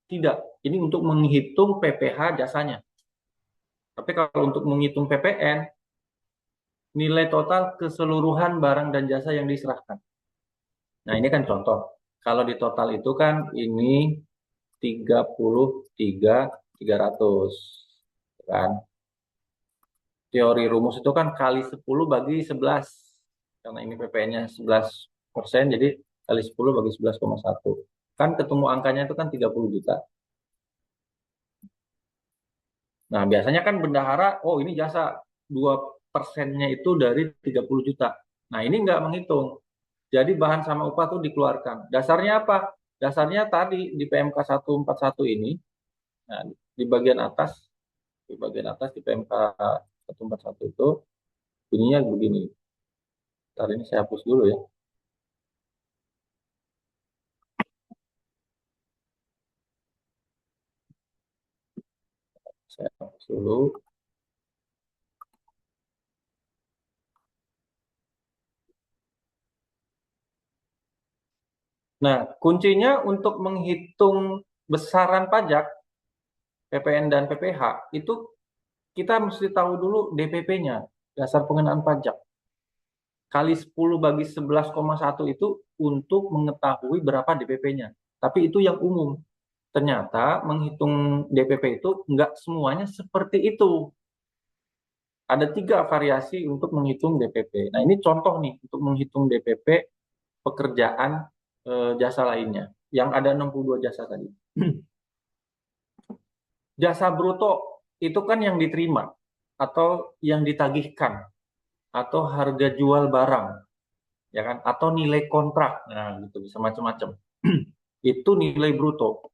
tidak. Ini untuk menghitung PPh jasanya. Tapi kalau untuk menghitung PPN, nilai total keseluruhan barang dan jasa yang diserahkan. Nah, ini kan contoh. Kalau di total itu kan ini 33.300 kan. Teori rumus itu kan kali 10 bagi 11. Karena ini PPN-nya 11%, jadi kali 10 bagi 11,1. Kan ketemu angkanya itu kan 30 juta. Nah, biasanya kan bendahara, oh ini jasa 2%-nya itu dari 30 juta. Nah, ini nggak menghitung. Jadi bahan sama upah tuh dikeluarkan. Dasarnya apa? Dasarnya tadi di PMK 141 ini, nah, di bagian atas, di PMK 141 itu, bunyinya begini. Ntar ini saya hapus dulu ya. Saya hapus dulu. Nah, kuncinya untuk menghitung besaran pajak, PPN dan PPh, itu kita mesti tahu dulu DPP-nya, dasar pengenaan pajak. Kali 10 bagi 11,1 itu untuk mengetahui berapa DPP-nya. Tapi itu yang umum. Ternyata menghitung DPP itu nggak semuanya seperti itu. Ada 3 variasi untuk menghitung DPP. Nah, ini contoh nih untuk menghitung DPP pekerjaan jasa lainnya. Yang ada 62 jasa tadi. Jasa bruto itu kan yang diterima atau yang ditagihkan atau harga jual barang, ya kan? Atau nilai kontrak. Nah, gitu bisa macam-macam. Itu nilai bruto.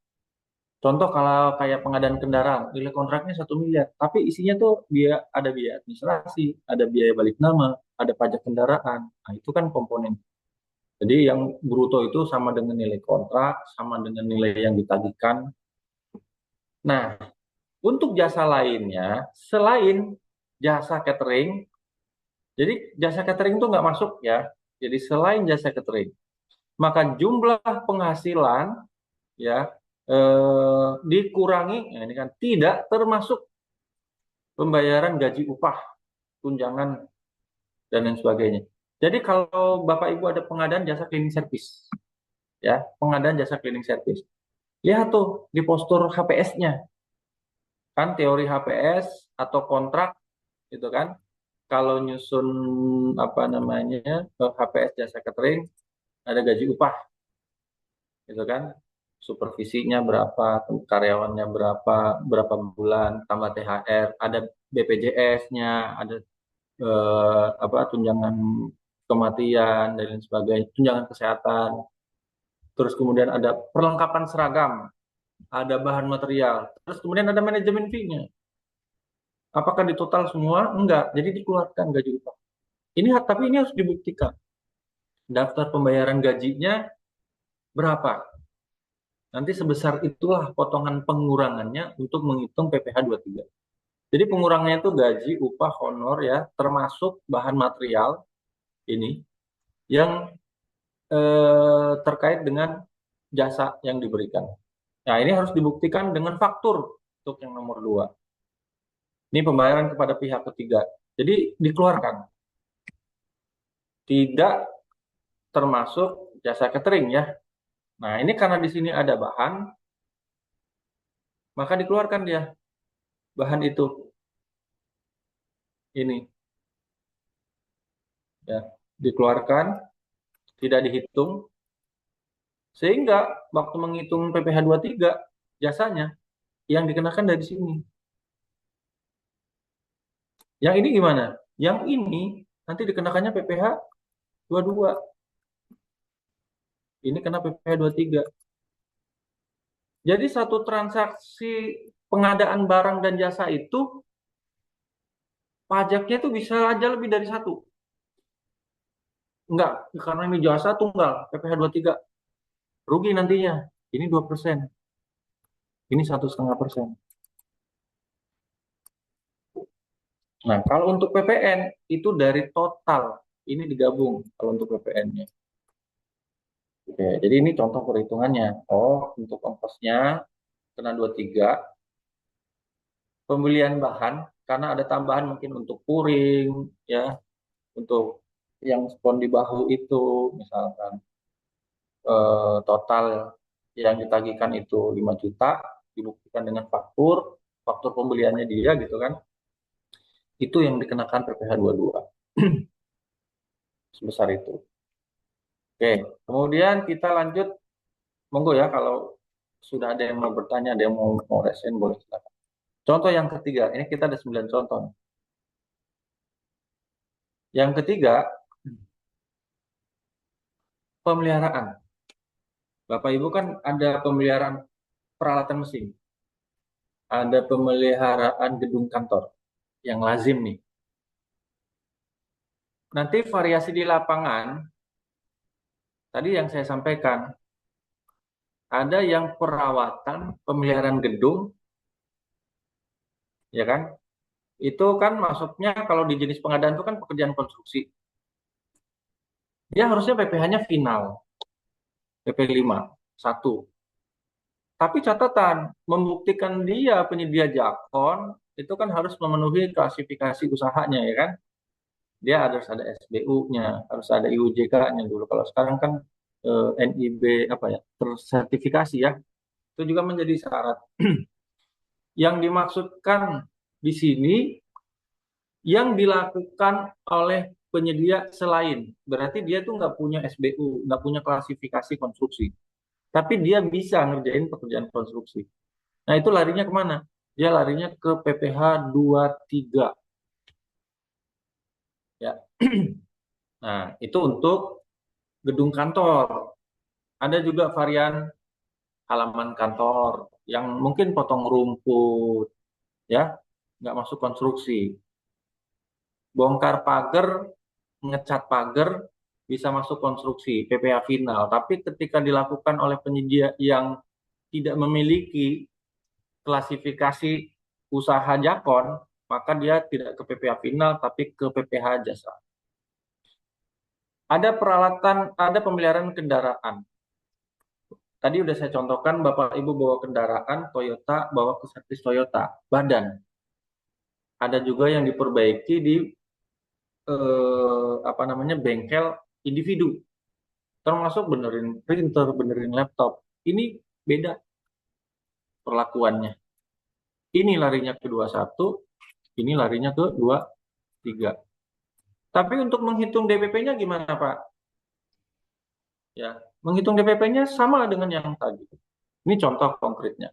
Contoh kalau kayak pengadaan kendaraan, nilai kontraknya 1 miliar, tapi isinya tuh ada biaya administrasi, ada biaya balik nama, ada pajak kendaraan. Nah, itu kan komponen. Jadi yang bruto itu sama dengan nilai kontrak, sama dengan nilai yang ditagihkan. Nah, untuk jasa lainnya, selain jasa catering, jadi jasa catering itu nggak masuk ya. Jadi selain jasa catering, maka jumlah penghasilan ya dikurangi. Nah, ini kan tidak termasuk pembayaran gaji upah, tunjangan dan lain sebagainya. Jadi kalau Bapak Ibu ada pengadaan jasa cleaning service, ya pengadaan jasa cleaning service, lihat tuh di postur HPS-nya, kan teori HPS atau kontrak gitu kan. Kalau nyusun apa namanya HPS jasa catering ada gaji upah gitu kan, supervisinya berapa, karyawannya berapa, berapa bulan, tambah THR, ada BPJS-nya, ada apa tunjangan kematian dan lain sebagainya, tunjangan kesehatan. Terus kemudian ada perlengkapan seragam, ada bahan material, terus kemudian ada manajemen fee-nya. Apakah di total semua? Enggak. Jadi dikeluarkan gaji upah. Ini tapi ini harus dibuktikan. Daftar pembayaran gajinya berapa? Nanti sebesar itulah potongan pengurangannya untuk menghitung PPh 23. Jadi pengurangannya itu gaji, upah, honor ya, termasuk bahan material ini yang terkait dengan jasa yang diberikan. Nah, ini harus dibuktikan dengan faktur untuk yang nomor 2. Ini pembayaran kepada pihak ketiga. Jadi dikeluarkan. Tidak termasuk jasa catering ya. Nah, ini karena di sini ada bahan, maka dikeluarkan dia bahan itu. Ini ya, dikeluarkan, tidak dihitung sehingga waktu menghitung PPh 23 jasanya yang dikenakan dari sini. Yang ini gimana? Yang ini nanti dikenakannya PPh 22. Ini kena PPh 23. Jadi satu transaksi pengadaan barang dan jasa itu pajaknya itu bisa aja lebih dari satu. Enggak, karena ini jasa tunggal, PPh 23. Rugi nantinya. Ini 2%. Ini 1,5%. Nah, kalau untuk PPN itu dari total. Ini digabung kalau untuk PPN-nya. Oke, jadi ini contoh perhitungannya. Oh, untuk ongkosnya kena 23. Pembelian bahan, karena ada tambahan mungkin untuk puring, ya, untuk yang spon di bahu itu, misalkan total yang ditagihkan itu 5 juta, dibuktikan dengan faktur, faktur pembeliannya dia gitu kan, itu yang dikenakan PPh 22. Sebesar itu. Oke, kemudian kita lanjut, monggo ya kalau sudah ada yang mau bertanya, ada yang mau resen, boleh silakan. Contoh yang ketiga, ini kita ada 9 contoh. Yang ketiga, pemeliharaan. Bapak Ibu kan ada pemeliharaan peralatan mesin, ada pemeliharaan gedung kantor yang lazim nih. Nanti variasi di lapangan, tadi yang saya sampaikan, ada yang perawatan pemeliharaan gedung, ya kan? Itu kan masuknya kalau di jenis pengadaan itu kan pekerjaan konstruksi. Dia harusnya PPh-nya final, PP 5, 1. Tapi catatan, membuktikan dia penyedia jakon, itu kan harus memenuhi klasifikasi usahanya, ya kan? Dia harus ada SBU-nya, harus ada IUJK-nya dulu. Kalau sekarang kan NIB apa ya, tersertifikasi ya. Itu juga menjadi syarat. Yang dimaksudkan di sini yang dilakukan oleh penyedia selain. Berarti dia tuh nggak punya SBU, nggak punya klasifikasi konstruksi. Tapi dia bisa ngerjain pekerjaan konstruksi. Nah, itu larinya kemana? Dia larinya ke PPH 23. Ya. Nah, itu untuk gedung kantor. Ada juga varian halaman kantor yang mungkin potong rumput, ya, nggak masuk konstruksi. Bongkar pagar, ngecat pagar, bisa masuk konstruksi, PPH final. Tapi ketika dilakukan oleh penyedia yang tidak memiliki klasifikasi usaha jakon, maka dia tidak ke PPH final, tapi ke PPH jasa. Ada peralatan, ada pemeliharaan kendaraan. Tadi udah saya contohkan, Bapak Ibu bawa kendaraan Toyota, bawa ke servis Toyota, badan. Ada juga yang diperbaiki di apa namanya bengkel individu, termasuk benerin printer, benerin laptop. Ini beda perlakuannya. Ini larinya ke 21, ini larinya ke 23. Tapi untuk menghitung DPP-nya gimana, Pak? Ya, menghitung DPP-nya sama dengan yang tadi. Ini contoh konkretnya.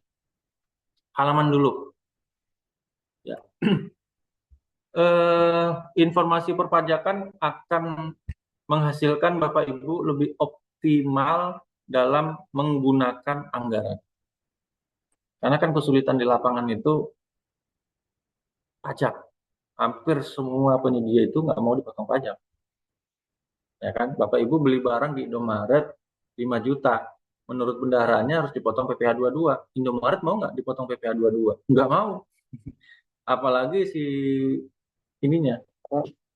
Halaman dulu. Ya. Informasi perpajakan akan menghasilkan Bapak Ibu lebih optimal dalam menggunakan anggaran. Karena kan kesulitan di lapangan itu pajak. Hampir semua penyedia itu nggak mau dipotong pajak. Ya kan, Bapak Ibu beli barang di Indomaret 5 juta. Menurut bendaharanya harus dipotong PPh 22. Indomaret mau nggak dipotong PPh 22? Nggak mau. Apalagi si ininya,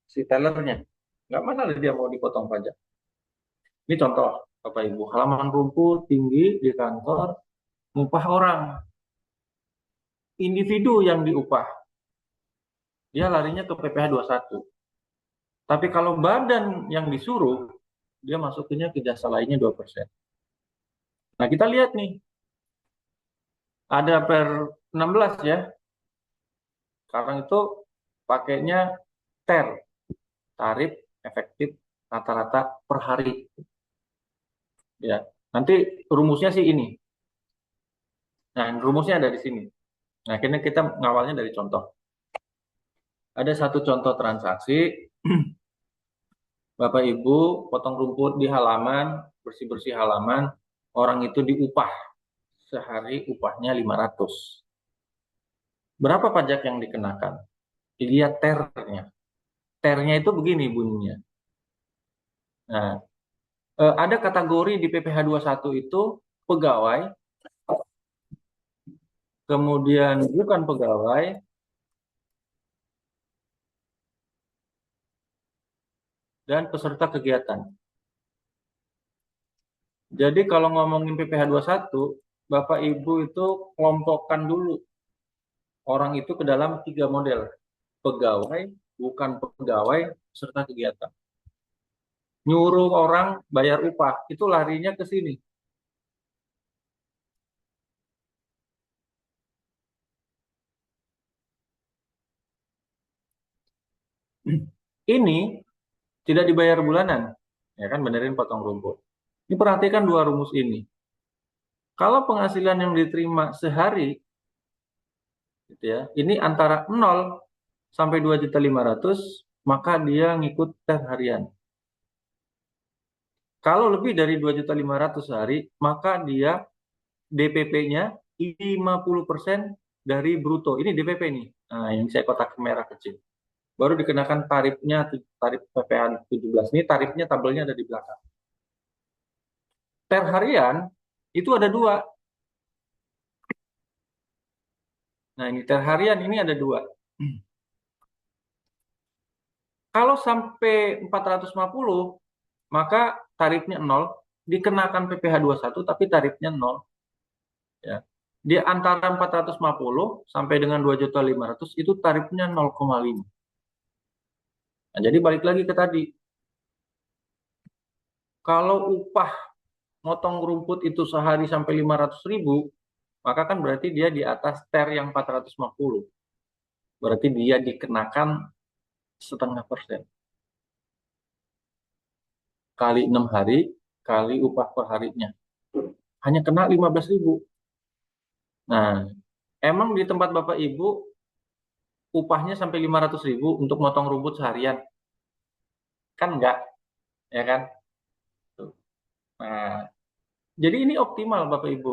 si tellernya. Nggak mana dia mau dipotong pajak. Ini contoh, Bapak Ibu. Halaman rumput tinggi di kantor, ngupah orang. Individu yang diupah, dia larinya ke PPh 21. Tapi kalau badan yang disuruh, dia masukinnya ke jasa lainnya 2%. Nah, kita lihat nih, ada per 16 ya. Sekarang itu pakainya TER, tarif efektif rata-rata per hari. Ya, nanti rumusnya sih ini. Nah, rumusnya ada di sini. Nah, kini kita ngawalnya dari contoh. Ada satu contoh transaksi, Bapak Ibu potong rumput di halaman, bersih-bersih halaman, orang itu diupah. Sehari upahnya 500. Berapa pajak yang dikenakan? Lihat ternya. Ternya itu begini bunyinya. Nah, ada kategori di PPh 21 itu pegawai, kemudian bukan pegawai, dan peserta kegiatan. Jadi kalau ngomongin PPh 21, Bapak Ibu itu kelompokkan dulu orang itu ke dalam 3 model. Pegawai, bukan pegawai, peserta kegiatan. Nyuruh orang bayar upah, itu larinya ke sini. Ini tidak dibayar bulanan, ya kan, benerin potong rumput. Ini perhatikan dua rumus ini. Kalau penghasilan yang diterima sehari, gitu ya, ini antara 0 sampai 2.500.000, maka dia ngikut TER harian. Kalau lebih dari 2.500.000 sehari, maka dia DPP-nya 50% dari bruto. Ini DPP nih. Nah, yang saya kotak merah kecil. Baru dikenakan tarifnya, tarif PPh 17. Ini tarifnya tabelnya ada di belakang. TER harian itu ada dua. Nah, ini TER harian ini ada dua. Kalau sampai 450, maka tarifnya 0, dikenakan PPh 21 tapi tarifnya 0. Ya. Di antara 450 sampai dengan 2.500.000 itu tarifnya 0,5. Nah, jadi balik lagi ke tadi. Kalau upah motong rumput itu sehari sampai 500.000, maka kan berarti dia di atas TER yang 450. Berarti dia dikenakan 0,5%. kali 6 hari kali upah per harinya. Hanya kena 15.000. Nah, emang di tempat Bapak Ibu upahnya sampai 500.000 untuk motong rumput seharian? Kan enggak, ya kan? Nah, jadi ini optimal Bapak Ibu.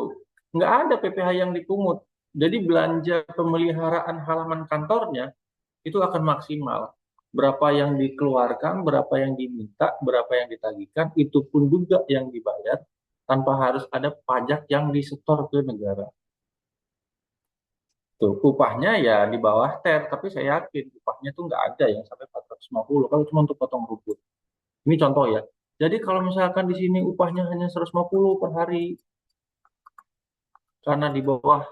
Nggak ada PPh yang dipungut. Jadi belanja pemeliharaan halaman kantornya itu akan maksimal. Berapa yang dikeluarkan, berapa yang diminta, berapa yang ditagihkan, itu pun juga yang dibayar tanpa harus ada pajak yang disetor ke negara. Tuh, upahnya ya di bawah TER, tapi saya yakin upahnya tuh nggak ada yang sampai 450 kalau cuma untuk potong rumput. Ini contoh ya. Jadi kalau misalkan di sini upahnya hanya 150 per hari, karena di bawah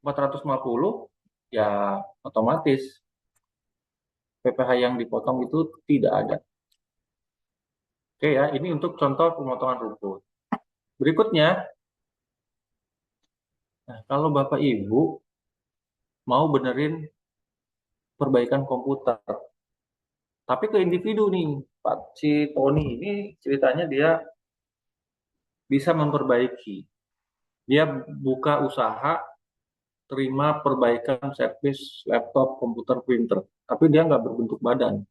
450, ya otomatis PPh yang dipotong itu tidak ada. Oke ya, ini untuk contoh pemotongan rumput. Berikutnya, nah, kalau Bapak Ibu mau benerin perbaikan komputer, tapi ke individu nih, Pak si Tony ini ceritanya dia bisa memperbaiki. Dia buka usaha terima perbaikan servis laptop, komputer, printer. Tapi dia nggak berbentuk badan,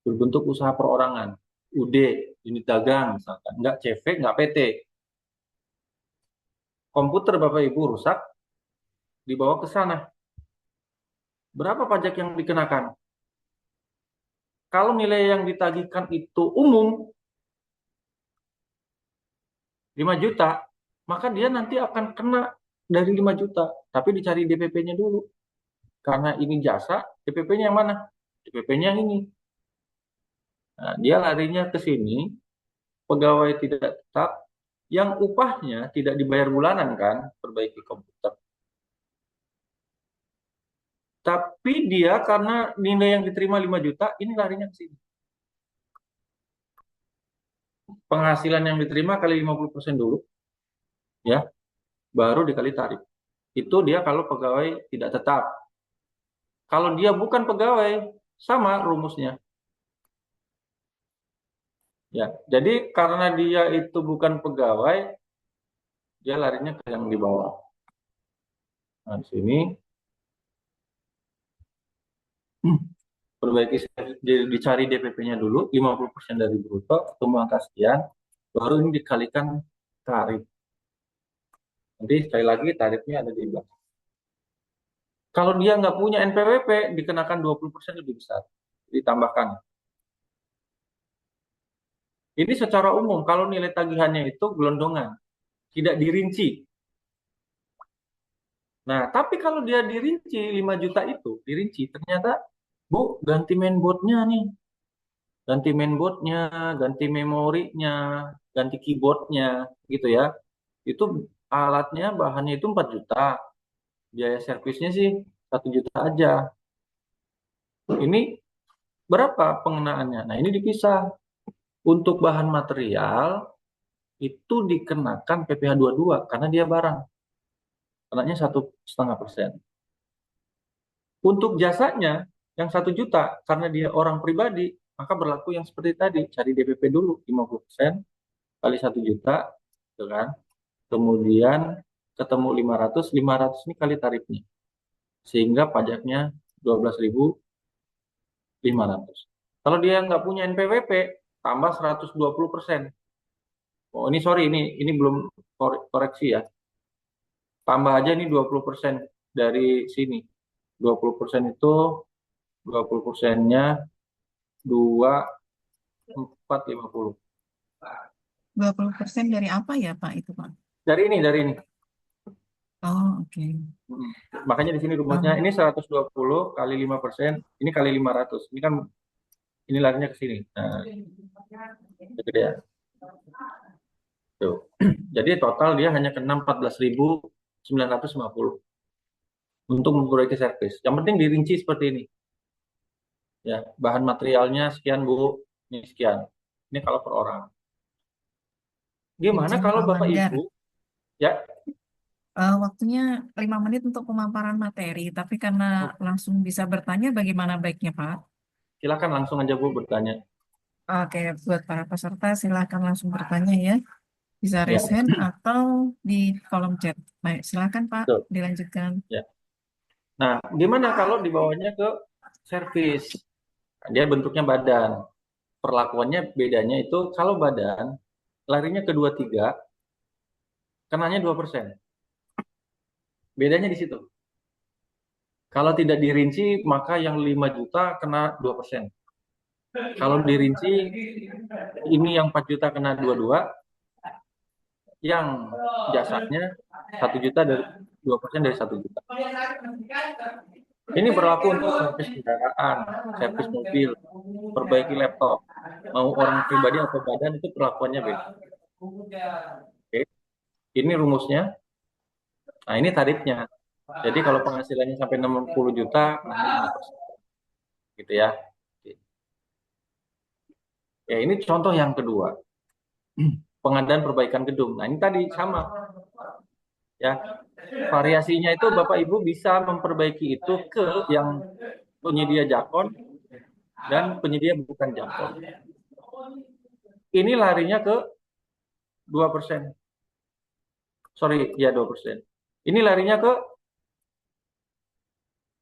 berbentuk usaha perorangan. UD, unit dagang misalkan. Nggak CV, nggak PT. Komputer Bapak Ibu rusak, dibawa ke sana. Berapa pajak yang dikenakan? Kalau nilai yang ditagihkan itu umum, 5 juta, maka dia nanti akan kena dari 5 juta. Tapi dicari DPP-nya dulu. Karena ini jasa, DPP-nya yang mana? DPP-nya yang ini. Nah, dia larinya ke sini, pegawai tidak tetap, yang upahnya tidak dibayar bulanan kan, perbaiki komputer. Tapi dia karena nilai yang diterima 5 juta, ini larinya ke sini. Penghasilan yang diterima kali 50% dulu, ya, baru dikali tarif. Itu dia kalau pegawai tidak tetap. Kalau dia bukan pegawai, sama rumusnya. Ya, jadi karena dia itu bukan pegawai, dia larinya ke yang di bawah. Nah, di sini perbaiki, dicari DPP-nya dulu 50% dari bruto, ketemu angka sekian, baru ini dikalikan tarif. Nanti sekali lagi tarifnya ada di belakang. Kalau dia nggak punya NPWP, dikenakan 20% lebih besar. Ditambahkan. Ini secara umum, kalau nilai tagihannya itu gelondongan, tidak dirinci. Nah, tapi kalau dia dirinci 5 juta itu, dirinci, ternyata, Bu, ganti mainboardnya nih. Ganti mainboardnya, ganti memorinya, ganti keyboardnya, gitu ya. Itu alatnya, bahannya itu 4 juta. Biaya servisnya sih 1 juta aja. Ini berapa pengenaannya? Nah, ini dipisah. Untuk bahan material, itu dikenakan PPh 22 karena dia barang. Kenanya 1,5%. Untuk jasanya yang 1 juta karena dia orang pribadi, maka berlaku yang seperti tadi, cari DPP dulu 50% kali 1 juta, gitu kan? Kemudian ketemu 500, 500 ini kali tarifnya, sehingga pajaknya 12.500. Kalau dia nggak punya NPWP, tambah 120%. Oh ini sorry, ini belum koreksi ya. Tambah aja ini 20% dari sini. 20% itu 20%-nya 2.450. 20% dari apa ya Pak itu Pak? Dari ini. Oh, oke. Hmm. Makanya di sini rumusnya Um, ini 120 kali 5%, ini kali 500. Ini kan ini larinya ke sini. Nah, gede ya. Tuh. Jadi total dia hanya kena 14.950 untuk memperbaiki servis. Yang penting dirinci seperti ini. Ya, bahan materialnya sekian Bu, ini sekian. Ini kalau per orang. Gimana izin kalau Pak Bapak Manggar. Ibu, ya, Waktunya 5 menit untuk pemaparan materi, tapi karena langsung bisa bertanya bagaimana baiknya Pak? silakan langsung aja Bu bertanya. Oke, buat para peserta silakan langsung bertanya ya. Bisa Ya, raise hand atau di kolom chat. Baik, silakan Pak, betul. dilanjutkan. Ya. Nah, gimana kalau dibawanya ke servis? Dia bentuknya badan. Perlakuannya bedanya itu kalau badan larinya ke 23, kenanya 2%. Bedanya di situ. Kalau tidak dirinci, maka yang 5 juta kena 2%. Kalau dirinci, ini yang 4 juta kena 22, yang jasanya 1 juta dari 2% dari 1 juta. Ini berlaku untuk servis kendaraan, servis mobil, perbaiki laptop. Mau orang pribadi atau badan itu perlakuannya beda. Oke. Ini rumusnya. Nah, ini tarifnya. Jadi kalau penghasilannya sampai 60 juta, nah 5%. Gitu ya. Ya, ini contoh yang kedua. Pengadaan perbaikan gedung. Nah, ini tadi sama. Ya, variasinya itu Bapak Ibu bisa memperbaiki itu ke yang penyedia jakon dan penyedia bukan jakon. Ini larinya ke 2%. Sorry, ya 2%. Ini larinya ke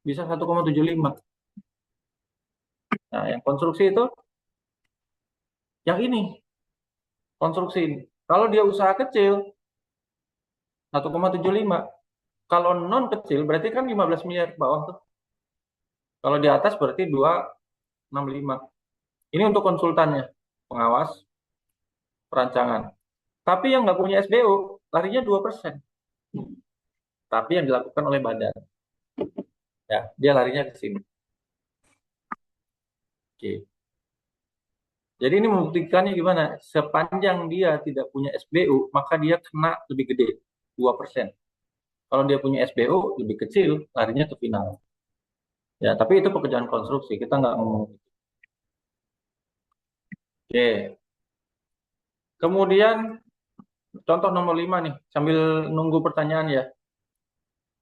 bisa 1,75. Nah, yang konstruksi itu yang ini, konstruksi ini. Kalau dia usaha kecil 1,75. Kalau non kecil berarti kan 15 miliar ke bawah tuh. Kalau di atas berarti 265. Ini untuk konsultannya, pengawas perancangan. Tapi yang nggak punya SBO, larinya 2%. Tapi yang dilakukan oleh badan. Ya, dia larinya ke sini. Oke. Jadi ini membuktikannya gimana? Sepanjang dia tidak punya SBO, maka dia kena lebih gede, 2%. Kalau dia punya SBO, lebih kecil, larinya ke final. Ya, tapi itu pekerjaan konstruksi, kita nggak ngomong. Oke. Kemudian contoh nomor 5 nih, sambil nunggu pertanyaan ya,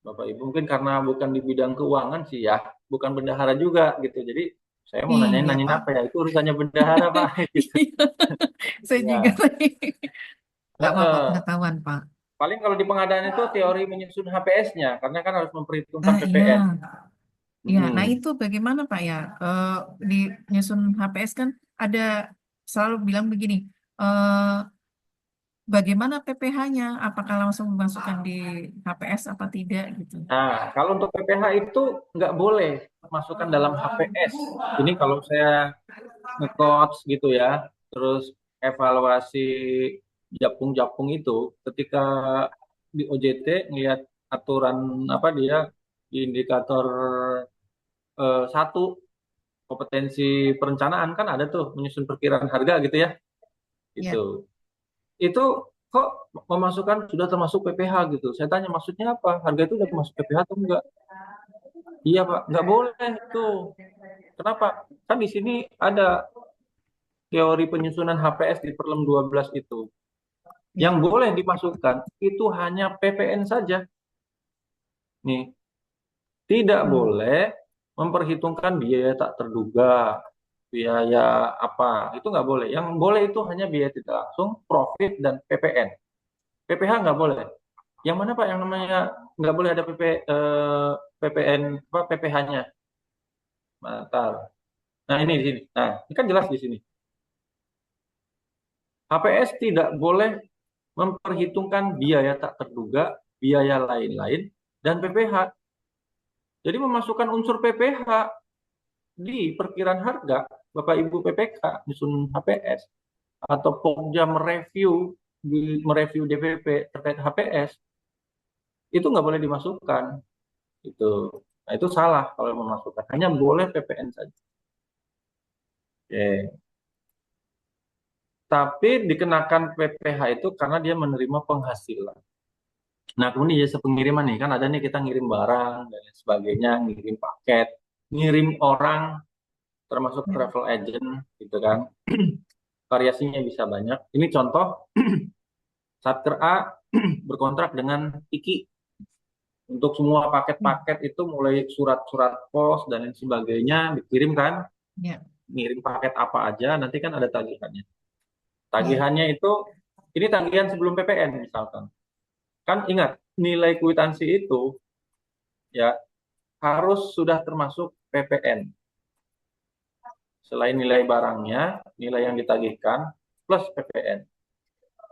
Bapak Ibu. Mungkin karena bukan di bidang keuangan sih ya, bukan bendahara juga gitu. Jadi saya mau Iya nanyain Pak. apa ya, itu urusannya bendahara Pak. Gitu. Saya juga Ya. tadi. Nggak apa-apa, Heeh. pengetahuan Pak. Paling kalau di pengadaan itu teori menyusun HPS-nya, karena kan harus memperhitungkan Ah iya, PPN. iya. Nah Hmm. itu bagaimana Pak ya? Di nyusun HPS kan ada selalu bilang begini. eh, Bagaimana PPh-nya? Apakah langsung dimasukkan di HPS apa tidak gitu? Nah, kalau untuk PPH itu nggak boleh masukkan dalam HPS. Ini kalau saya nge-coach gitu ya, terus evaluasi japung-japung itu, ketika di OJT ngelihat aturan apa dia di indikator 1 kompetensi perencanaan kan ada tuh menyusun perkiraan harga gitu ya, Ya, itu kok memasukkan sudah termasuk PPH gitu. Saya tanya maksudnya apa? Harga itu udah masuk PPH atau enggak? Iya Pak, nggak boleh tuh. Kenapa? Kan di sini ada teori penyusunan HPS di Perlem 12 itu. Yang ya. boleh dimasukkan itu hanya PPN saja. Nih, tidak Hmm. boleh memperhitungkan biaya tak terduga, biaya apa, itu nggak boleh. Yang boleh itu hanya biaya tidak langsung, profit, dan PPN. PPH nggak boleh. Yang mana Pak yang namanya nggak boleh ada PPN, apa, PPH-nya? Bentar. Nah, ini di sini. Nah, ini kan jelas di sini. HPS tidak boleh memperhitungkan biaya tak terduga, biaya lain-lain, dan PPH. Jadi memasukkan unsur PPH di perkiraan harga, Bapak Ibu PPK, nyusun HPS, atau Pokja mereview DPP terkait HPS, itu nggak boleh dimasukkan. Itu. Nah, itu salah kalau memasukkan. Hanya boleh PPN saja. Oke. Tapi dikenakan PPH itu karena dia menerima penghasilan. Nah, kemudian jasa pengiriman nih, kan ada nih kita ngirim barang dan lain sebagainya, ngirim paket, ngirim orang, termasuk Ya. travel agent, gitu kan. Variasinya bisa banyak. Ini contoh, Satker A berkontrak dengan Tiki untuk semua paket-paket itu mulai surat-surat pos dan lain sebagainya dikirimkan Ya. ngirim paket apa aja, nanti kan ada tagihannya. Ya. Tagihannya itu, ini tagihan sebelum PPN misalkan. Kan ingat, nilai kwitansi itu ya harus sudah termasuk PPN. Selain nilai barangnya, nilai yang ditagihkan plus PPN.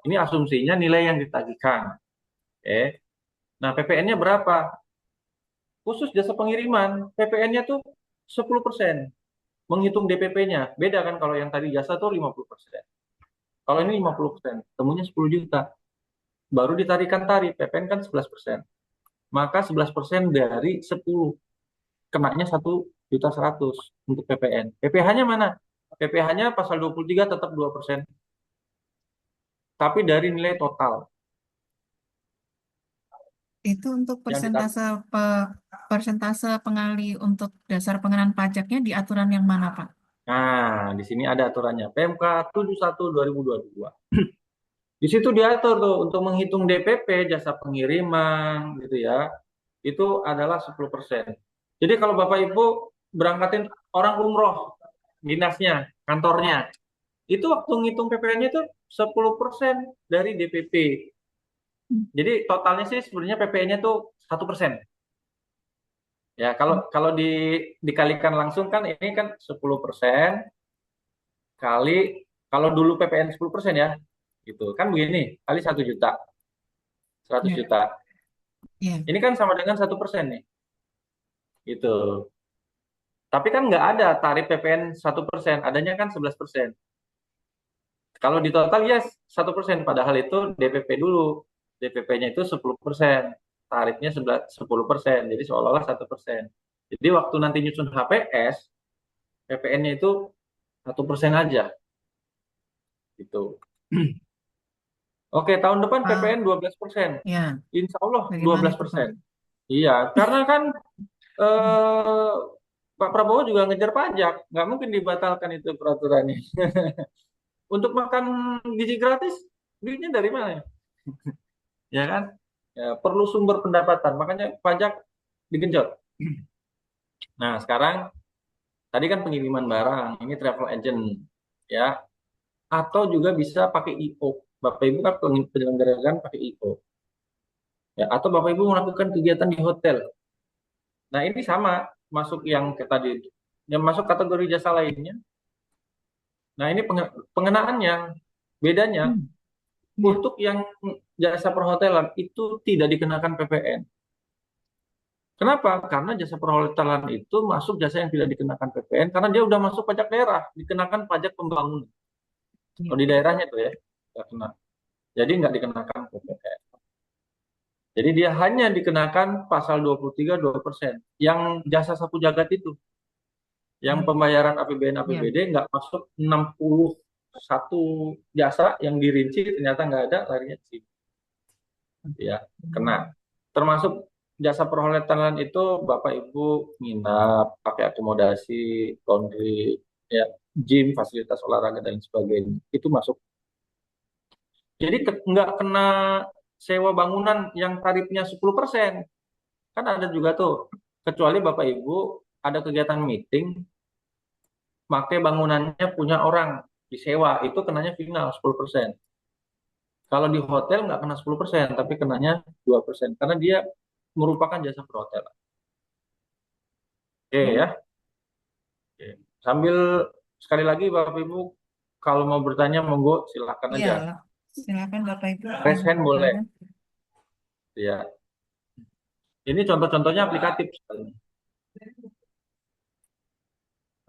Ini asumsinya nilai yang ditagihkan. Oke. Nah, PPN-nya berapa? Khusus jasa pengiriman, PPN-nya tuh 10%. Menghitung DPP-nya. Beda kan kalau yang tadi jasa tuh 50%. Kalau ini 50%, temunya 10 juta. Baru ditarikan tarif, PPN kan 11%. Maka 11% dari 10, kenanya 1.100.000 untuk PPN. PPh-nya mana? PPh-nya pasal 23 tetap 2%. Tapi dari nilai total Itu untuk yang kita. persentase pengali untuk dasar pengenaan pajaknya di aturan yang mana, Pak? Nah, di sini ada aturannya. PMK 71 2022. Di situ diatur tuh untuk menghitung DPP jasa pengiriman gitu ya. Itu adalah 10%. Jadi kalau Bapak Ibu berangkatin orang umroh, dinasnya, kantornya, itu waktu ngitung PPN-nya itu 10% dari DPP. Jadi totalnya sih sebenarnya PPN-nya tuh 1%. Ya, kalau kalau dikalikan langsung kan ini kan 10% kali, kalau dulu PPN 10% ya, gitu. Kan begini, kali 1 juta, 100 Ya, juta. ya. Ini kan sama dengan 1% nih, gitu. Tapi kan nggak ada tarif PPN 1%, adanya kan 11%. Kalau di total ya 1%, padahal itu DPP dulu. DPP-nya itu 10%, tarifnya 10%, jadi seolah-olah 1%. Jadi waktu nanti nyusun HPS, PPN-nya itu 1% aja, gitu. Oke, tahun depan Ah, PPN 12%. ya. Insya Allah Bagaimana itu, Pak? 12%. Iya, karena kan eh, Pak Prabowo juga ngejar pajak, nggak mungkin dibatalkan itu peraturannya. Untuk makan gizi gratis, duitnya dari mana? Ya kan? Ya, perlu sumber pendapatan, makanya pajak digenjot. Nah, sekarang tadi kan pengiriman barang, ini travel agent, ya, atau juga bisa pakai IO. Bapak Ibu kan penyelenggaraan pakai IO, ya, atau Bapak Ibu melakukan kegiatan di hotel. Nah, ini sama, masuk yang kayak tadi, yang masuk kategori jasa lainnya. Nah, ini pengenaannya, bedanya Hmm. Ya. untuk yang jasa perhotelan itu tidak dikenakan PPN. Kenapa? Karena jasa perhotelan itu masuk jasa yang tidak dikenakan PPN karena dia udah masuk pajak daerah, dikenakan pajak pembangunan. Ya. Kalau di daerahnya tuh ya, nggak kena. Jadi nggak dikenakan PPN. Jadi dia hanya dikenakan pasal 23 2%. Yang jasa sapu jagat itu, yang Ya. pembayaran APBN Ya. APBD nggak masuk 61 jasa yang dirinci ternyata nggak ada, larinya ke situ. Ya, kena. Termasuk jasa perhotelan itu Bapak Ibu nginap, pakai akomodasi, laundry, ya, gym, fasilitas olahraga dan sebagainya. Itu masuk. Jadi nggak kena sewa bangunan yang tarifnya 10%. Kan ada juga tuh. Kecuali Bapak Ibu ada kegiatan meeting, pakai bangunannya punya orang disewa, itu kenanya final 10%. Kalau di hotel nggak kena 10%, tapi kenanya 2%. Karena dia merupakan jasa perhotelan. Oke ya. Oke. Sambil sekali lagi Bapak Ibu kalau mau bertanya monggo silakan Iya, aja. lah. Silakan Bapak Ibu Raise hand boleh. bertanya. Ya. Ini contoh-contohnya aplikatif sekali.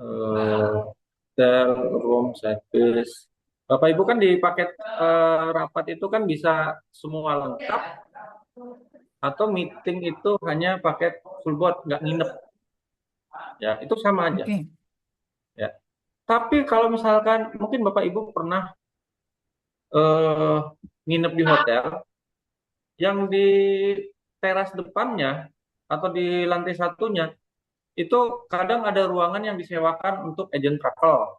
Hotel room service. Bapak Ibu kan di paket rapat itu kan bisa semua lengkap atau meeting itu hanya paket full board nggak nginep, ya itu sama aja, Oke. ya. Tapi kalau misalkan mungkin Bapak Ibu pernah eh, nginep di hotel yang di teras depannya atau di lantai satunya itu kadang ada ruangan yang disewakan untuk agent travel.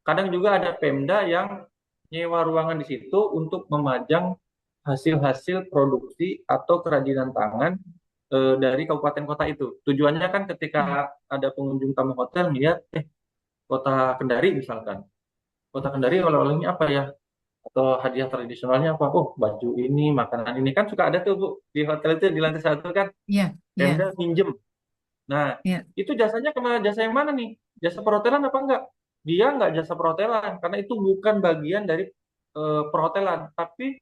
Kadang juga ada Pemda yang nyewa ruangan di situ untuk memajang hasil-hasil produksi atau kerajinan tangan dari kabupaten kota itu. Tujuannya kan ketika Ya. ada pengunjung tamu hotel lihat, Kota Kendari misalkan. Kota Kendari oleh-olehnya apa ya? Atau hadiah tradisionalnya apa? Oh, baju ini, makanan ini. Kan suka ada tuh, Bu. Di hotel itu di lantai satu kan. Iya, iya, Pemda minjem. Nah, iya. itu jasanya kena jasa yang mana nih? Jasa perhotelan apa enggak? Dia enggak jasa perhotelan, karena itu bukan bagian dari perhotelan, tapi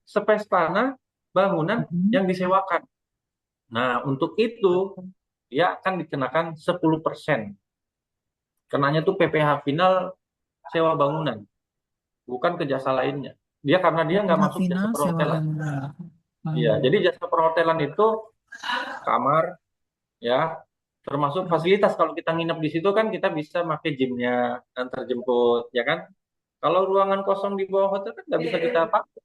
space tanah bangunan Mm-mm. yang disewakan. Nah, untuk itu dia akan dikenakan 10%. Kenanya tuh PPh final sewa bangunan, bukan ke jasa lainnya. Dia karena dia nggak PPh masuk jasa final sewa perhotelan. bangunan. Iya, Hmm. jadi jasa perhotelan itu kamar, ya, termasuk fasilitas. Kalau kita nginep di situ kan kita bisa pakai gymnya, antar jemput, ya kan? Kalau ruangan kosong di bawah hotel kan nggak bisa kita pakai.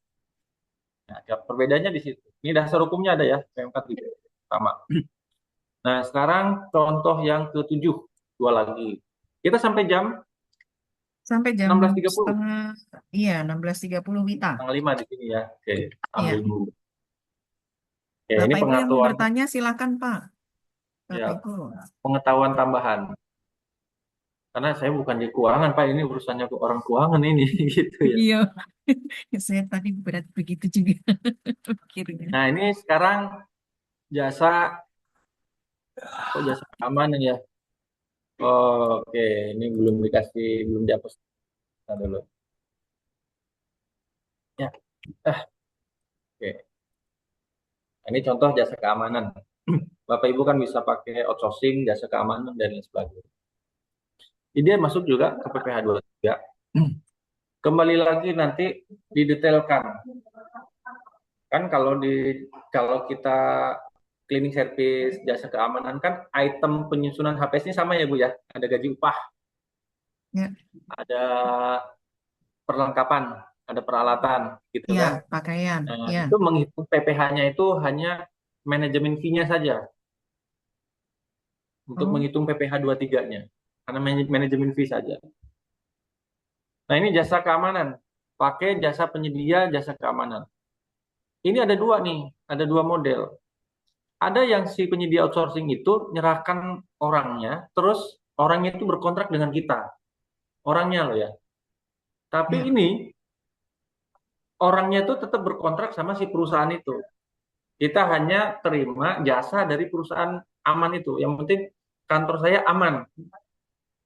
Nah, ya, perbedaannya di situ. Ini dasar hukumnya ada ya, PMK 3. Sama. Nah, sekarang contoh yang ketujuh, dua lagi. Kita sampai jam Sampai jam 16.30, setengah, iya 16.30 Wita. tanggal 5 di sini ya. Oke, ambil Iya. dulu. Oke, ini Bapak Ibu yang pengetahuan, bertanya silakan Pak. Bapak ya, Ibu. pengetahuan tambahan. Karena saya bukan di keuangan, Pak. Ini urusannya ke orang keuangan ini, gitu ya. Iya. Saya tadi berat begitu juga pikirnya. Nah, ini sekarang jasa, kok jasa keamanan ya? Oh, oke, ini belum dikasih, belum dihapus. Nah, dulu. Ya, oke. Nah, ini contoh jasa keamanan. Bapak Ibu kan bisa pakai outsourcing, jasa keamanan, dan lain sebagainya. Ini dia masuk juga ke PPh 23. Kembali lagi nanti didetailkan. Kan kalau kita cleaning service, jasa keamanan kan item penyusunan HPS ini sama ya Bu ya. Ada gaji upah, Ya, ada perlengkapan, ada peralatan gitu ya, kan. pakaian. Nah, Ya. itu menghitung PPh-nya itu hanya manajemen fee-nya saja untuk Oh, menghitung PPh 23-nya. Karena manajemen fee saja. Nah, ini jasa keamanan. Pakai jasa penyedia jasa keamanan. Ini ada dua nih, ada dua model. Ada yang si penyedia outsourcing itu nyerahkan orangnya, terus orangnya itu berkontrak dengan kita. Orangnya loh ya. Tapi ya. ini orangnya itu tetap berkontrak sama si perusahaan itu. Kita hanya terima jasa dari perusahaan aman itu. Yang penting kantor saya aman.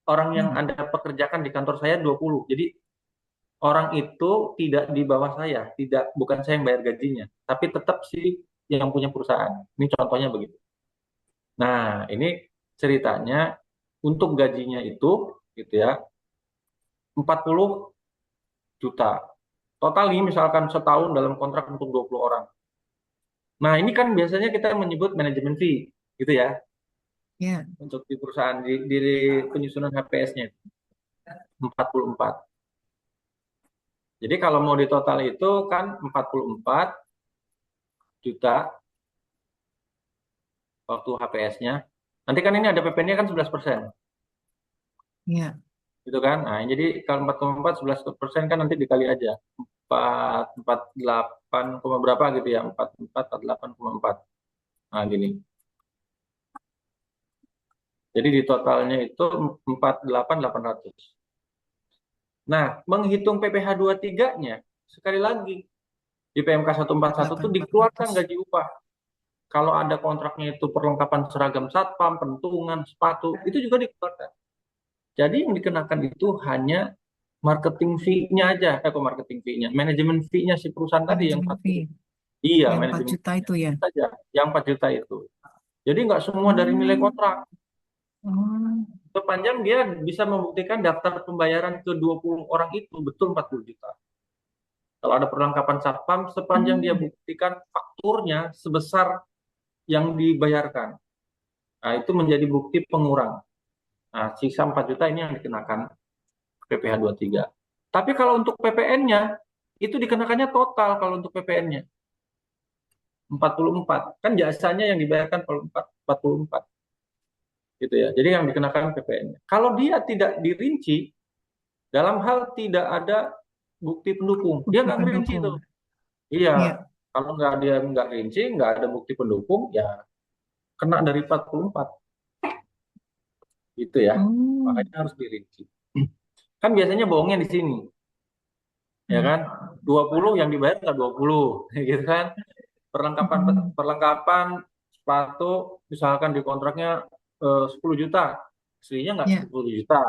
Orang yang Hmm. Anda pekerjakan di kantor saya 20. Jadi orang itu tidak di bawah saya, bukan saya yang bayar gajinya, tapi tetap si yang punya perusahaan. Ini contohnya begitu. Nah, ini ceritanya untuk gajinya itu gitu ya, 40 juta. Total ini misalkan setahun dalam kontrak untuk 20 orang. Nah, ini kan biasanya kita menyebut manajemen fee gitu ya Ya. untuk di perusahaan di penyusunan HPS-nya 44. Jadi kalau mau ditotal itu kan 44 juta waktu HPS-nya. Nanti kan ini ada PP-nya kan 11%, Ya. gitu kan? Nah, jadi kalau 4,4, 11% kan nanti dikali aja. 48 berapa gitu ya, 44, 48,4. Nah, gini. Jadi di totalnya itu 48.800. Nah, menghitung PPh 23-nya, sekali lagi, di PMK 141 itu dikeluarkan 4800. gaji upah. Kalau ada kontraknya itu perlengkapan seragam satpam, pentungan, sepatu, itu juga dikeluarkan. Jadi yang dikenakan itu hanya marketing fee-nya aja, kok marketing fee-nya, manajemen fee-nya si perusahaan tadi yang Manajemen 40. fee. Iya, Yang 4 manajemen juta fee-nya itu ya. saja, yang 4 juta itu. Jadi nggak semua dari nilai Hmm. kontrak. Oh. Sepanjang dia bisa membuktikan daftar pembayaran ke 20 orang itu betul 40 juta. Kalau ada perlengkapan satpam, sepanjang dia Hmm. buktikan fakturnya sebesar yang dibayarkan. Nah, itu menjadi bukti pengurang. Nah, sisa 4 juta ini yang dikenakan PPh 23. Tapi kalau untuk PPN-nya, itu dikenakannya total kalau untuk PPN-nya. 44. Kan jasanya yang dibayarkan kalau 44. Gitu ya. Jadi yang dikenakan PPN-nya. Kalau dia tidak dirinci, dalam hal tidak ada bukti pendukung, dia Bukti nggak ngerinci itu. pendukung. Iya. Ya. Kalau dia nggak rinci, nggak ada bukti pendukung, ya kena dari 44. Gitu ya. Oh. Makanya harus dirinci. Kan biasanya bohongnya di sini, ya Hmm. kan? 20 yang dibayar nggak 20, gitu kan? Perlengkapan Hmm. perlengkapan sepatu misalkan di kontraknya 10 juta, aslinya nggak Ya. 10 juta,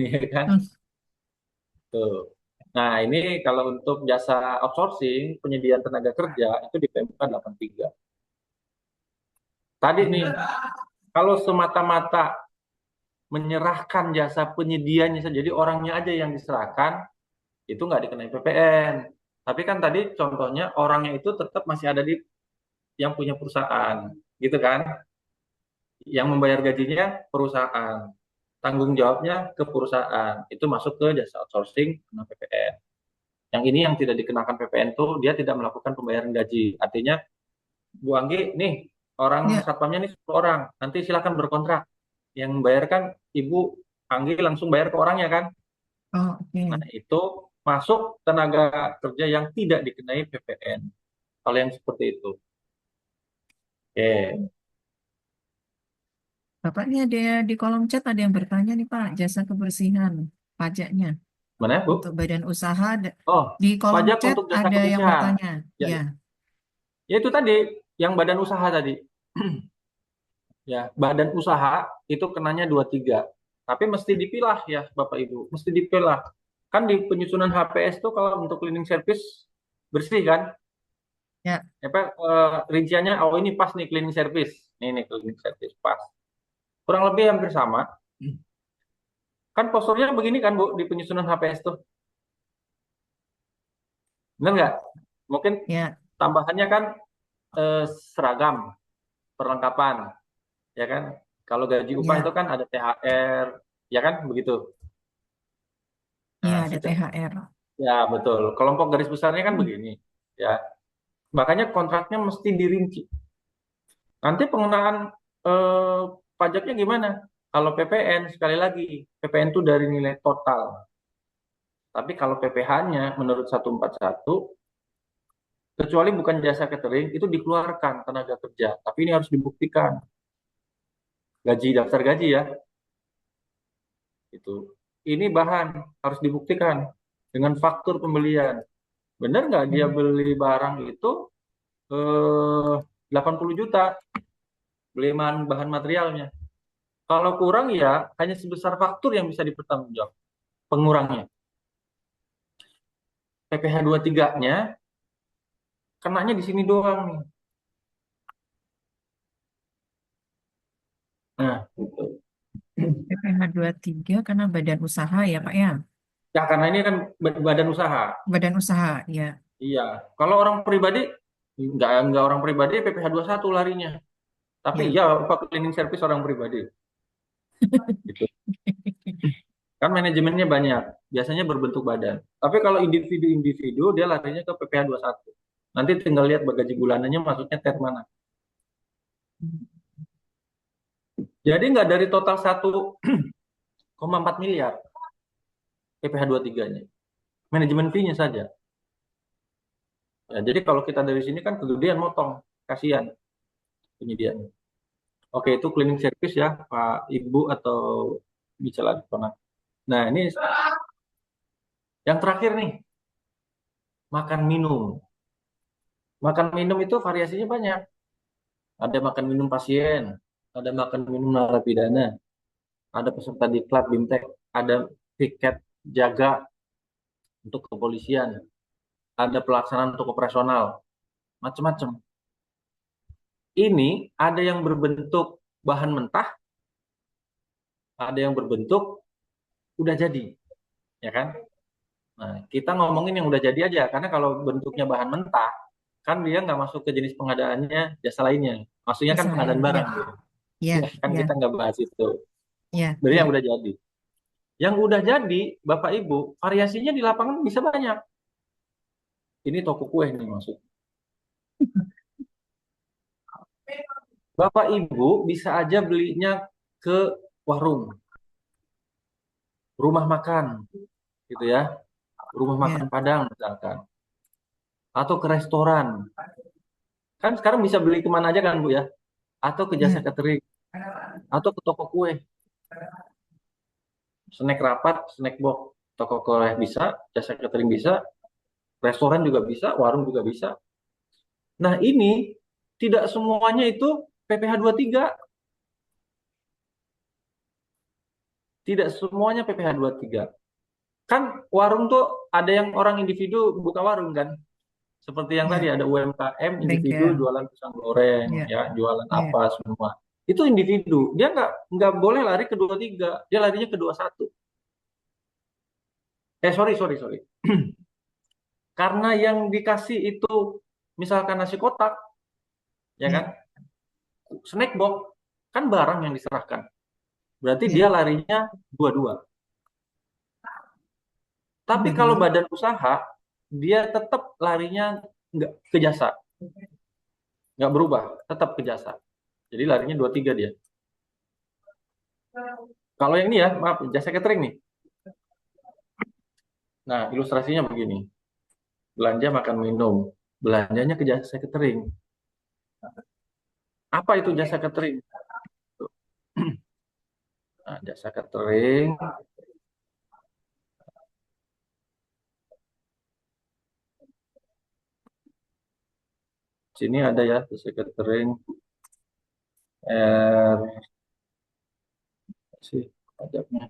ya kan? Hmm. Tuh. Nah, ini kalau untuk jasa outsourcing, penyediaan tenaga kerja itu di PMK 83. Tadi nih, kalau semata-mata menyerahkan jasa penyedianya saja, jadi orangnya aja yang diserahkan, itu nggak dikenai PPN. Tapi kan tadi contohnya orangnya itu tetap masih ada di yang punya perusahaan, gitu kan? Yang membayar gajinya perusahaan, tanggung jawabnya ke perusahaan, itu masuk ke jasa outsourcing kena PPN. Yang ini yang tidak dikenakan PPN tuh dia tidak melakukan pembayaran gaji. Artinya Bu Anggi nih orang Ya. satpamnya nih 10 orang, nanti silakan berkontrak. Yang membayarkan Ibu Anggi langsung bayar ke orangnya kan? Oh, Nah, oke. itu masuk tenaga kerja yang tidak dikenai PPN. Kalau yang seperti itu. Oke. Bapaknya ada di kolom chat ada yang bertanya nih Pak, jasa kebersihan pajaknya Mana ya, untuk Bu? badan usaha. Oh, Di kolom pajak chat untuk jasa ada yang kebersihan. bertanya. Ya, Ya, ya itu tadi yang badan usaha tadi. Ya, badan usaha itu kenanya 23. Tapi mesti dipilah ya, Bapak Ibu. Mesti dipilah. Kan di penyusunan HPS tuh kalau untuk cleaning service bersih kan? ya, Apa rinciannya oh ini pas nih cleaning service. Ini cleaning service pas. Kurang lebih hampir sama. Kan posturnya begini kan Bu di penyusunan HPS tuh. Benar nggak? Mungkin ya, tambahannya kan eh, seragam, perlengkapan, ya kan? Kalau gaji upah itu ya, kan ada THR, ya kan? Begitu. ya Nah, ada THR. ya betul. Kelompok garis besarnya kan Hmm. begini, ya. Makanya kontraknya mesti dirinci. Nanti pengenaan eh, pajaknya gimana? Kalau PPN sekali lagi, PPN itu dari nilai total. Tapi kalau PPh-nya menurut 141, kecuali bukan jasa catering, itu dikeluarkan tenaga kerja. Tapi ini harus dibuktikan. Gaji daftar gaji ya, itu. Ini bahan harus dibuktikan dengan faktur pembelian. Benar nggak dia beli barang itu 80 juta beli bahan materialnya. Kalau kurang ya hanya sebesar faktur yang bisa dipertanggungjawab pengurangnya. PPh 23-nya kenanya di sini doang nih. Nah, gitu. PPh tiga karena badan usaha ya Pak ya. Ya karena ini kan badan usaha. Badan usaha, ya. Iya. Kalau orang pribadi nggak orang pribadi PPh satu larinya. Tapi Ya. ya Pak cleaning service orang pribadi gitu. Kan manajemennya banyak, biasanya berbentuk badan. Tapi kalau individu-individu dia larinya ke PPh satu. Nanti tinggal lihat gaji bulanannya masuknya ter mana. Jadi nggak dari total 1,4 miliar PPh 23-nya. Manajemen fee-nya saja. Ya, jadi kalau kita dari sini kan kegedean motong, kasihan penyediaan. Oke, itu cleaning service ya, Pak Ibu atau bisa lagi Pak. Nah, ini yang terakhir nih, makan minum. Makan minum itu variasinya banyak. Ada makan minum pasien, ada makan minum narapidana, ada peserta diklat, BIMTEK, ada tiket jaga untuk kepolisian, ada pelaksanaan untuk operasional, macam-macam. Ini ada yang berbentuk bahan mentah, ada yang berbentuk udah jadi, ya kan? Nah, kita ngomongin yang udah jadi aja, karena kalau bentuknya bahan mentah, kan dia nggak masuk ke jenis pengadaannya jasa lainnya. Maksudnya kan Jasa pengadaan lain, barang, ya. gitu. Ya, Ya, kan kita ya, nggak bahas itu. ya, Dari yang ya. udah jadi. Yang udah jadi, Bapak Ibu, variasinya di lapangan bisa banyak. Ini toko kue nih maksud. Bapak Ibu bisa aja belinya ke warung, rumah makan, gitu ya, rumah makan Ya, Padang misalkan, atau ke restoran. Kan sekarang bisa beli kemana aja kan Bu ya? Atau ke jasa ya. catering, atau ke toko kue. Snack rapat, snack box, toko kue bisa, jasa catering bisa, restoran juga bisa, warung juga bisa. Nah, ini tidak semuanya itu PPh tiga, tidak semuanya PPh tiga. Kan warung tuh ada yang orang individu buka warung kan, seperti yang tadi Ya, ada UMKM individu bengkel. jualan pisang goreng, Ya, ya jualan ya. apa semua. Itu individu, dia nggak boleh lari ke 23, dia larinya ke 21. Sorry sorry sorry. Karena yang dikasih itu misalkan nasi kotak, ya Ya, kan, snack box, kan barang yang diserahkan. Berarti dia ya. larinya 22. Tapi kalau Dua-dua. badan usaha, dia tetap larinya nggak ke jasa, nggak berubah, tetap ke jasa. Jadi larinya 23 dia. Kalau yang ini ya, maaf, jasa catering nih. Nah, ilustrasinya begini. Belanja makan minum, belanjanya ke jasa catering. Apa itu jasa catering? Nah, jasa catering, sini ada ya jasa catering. Sih pajaknya.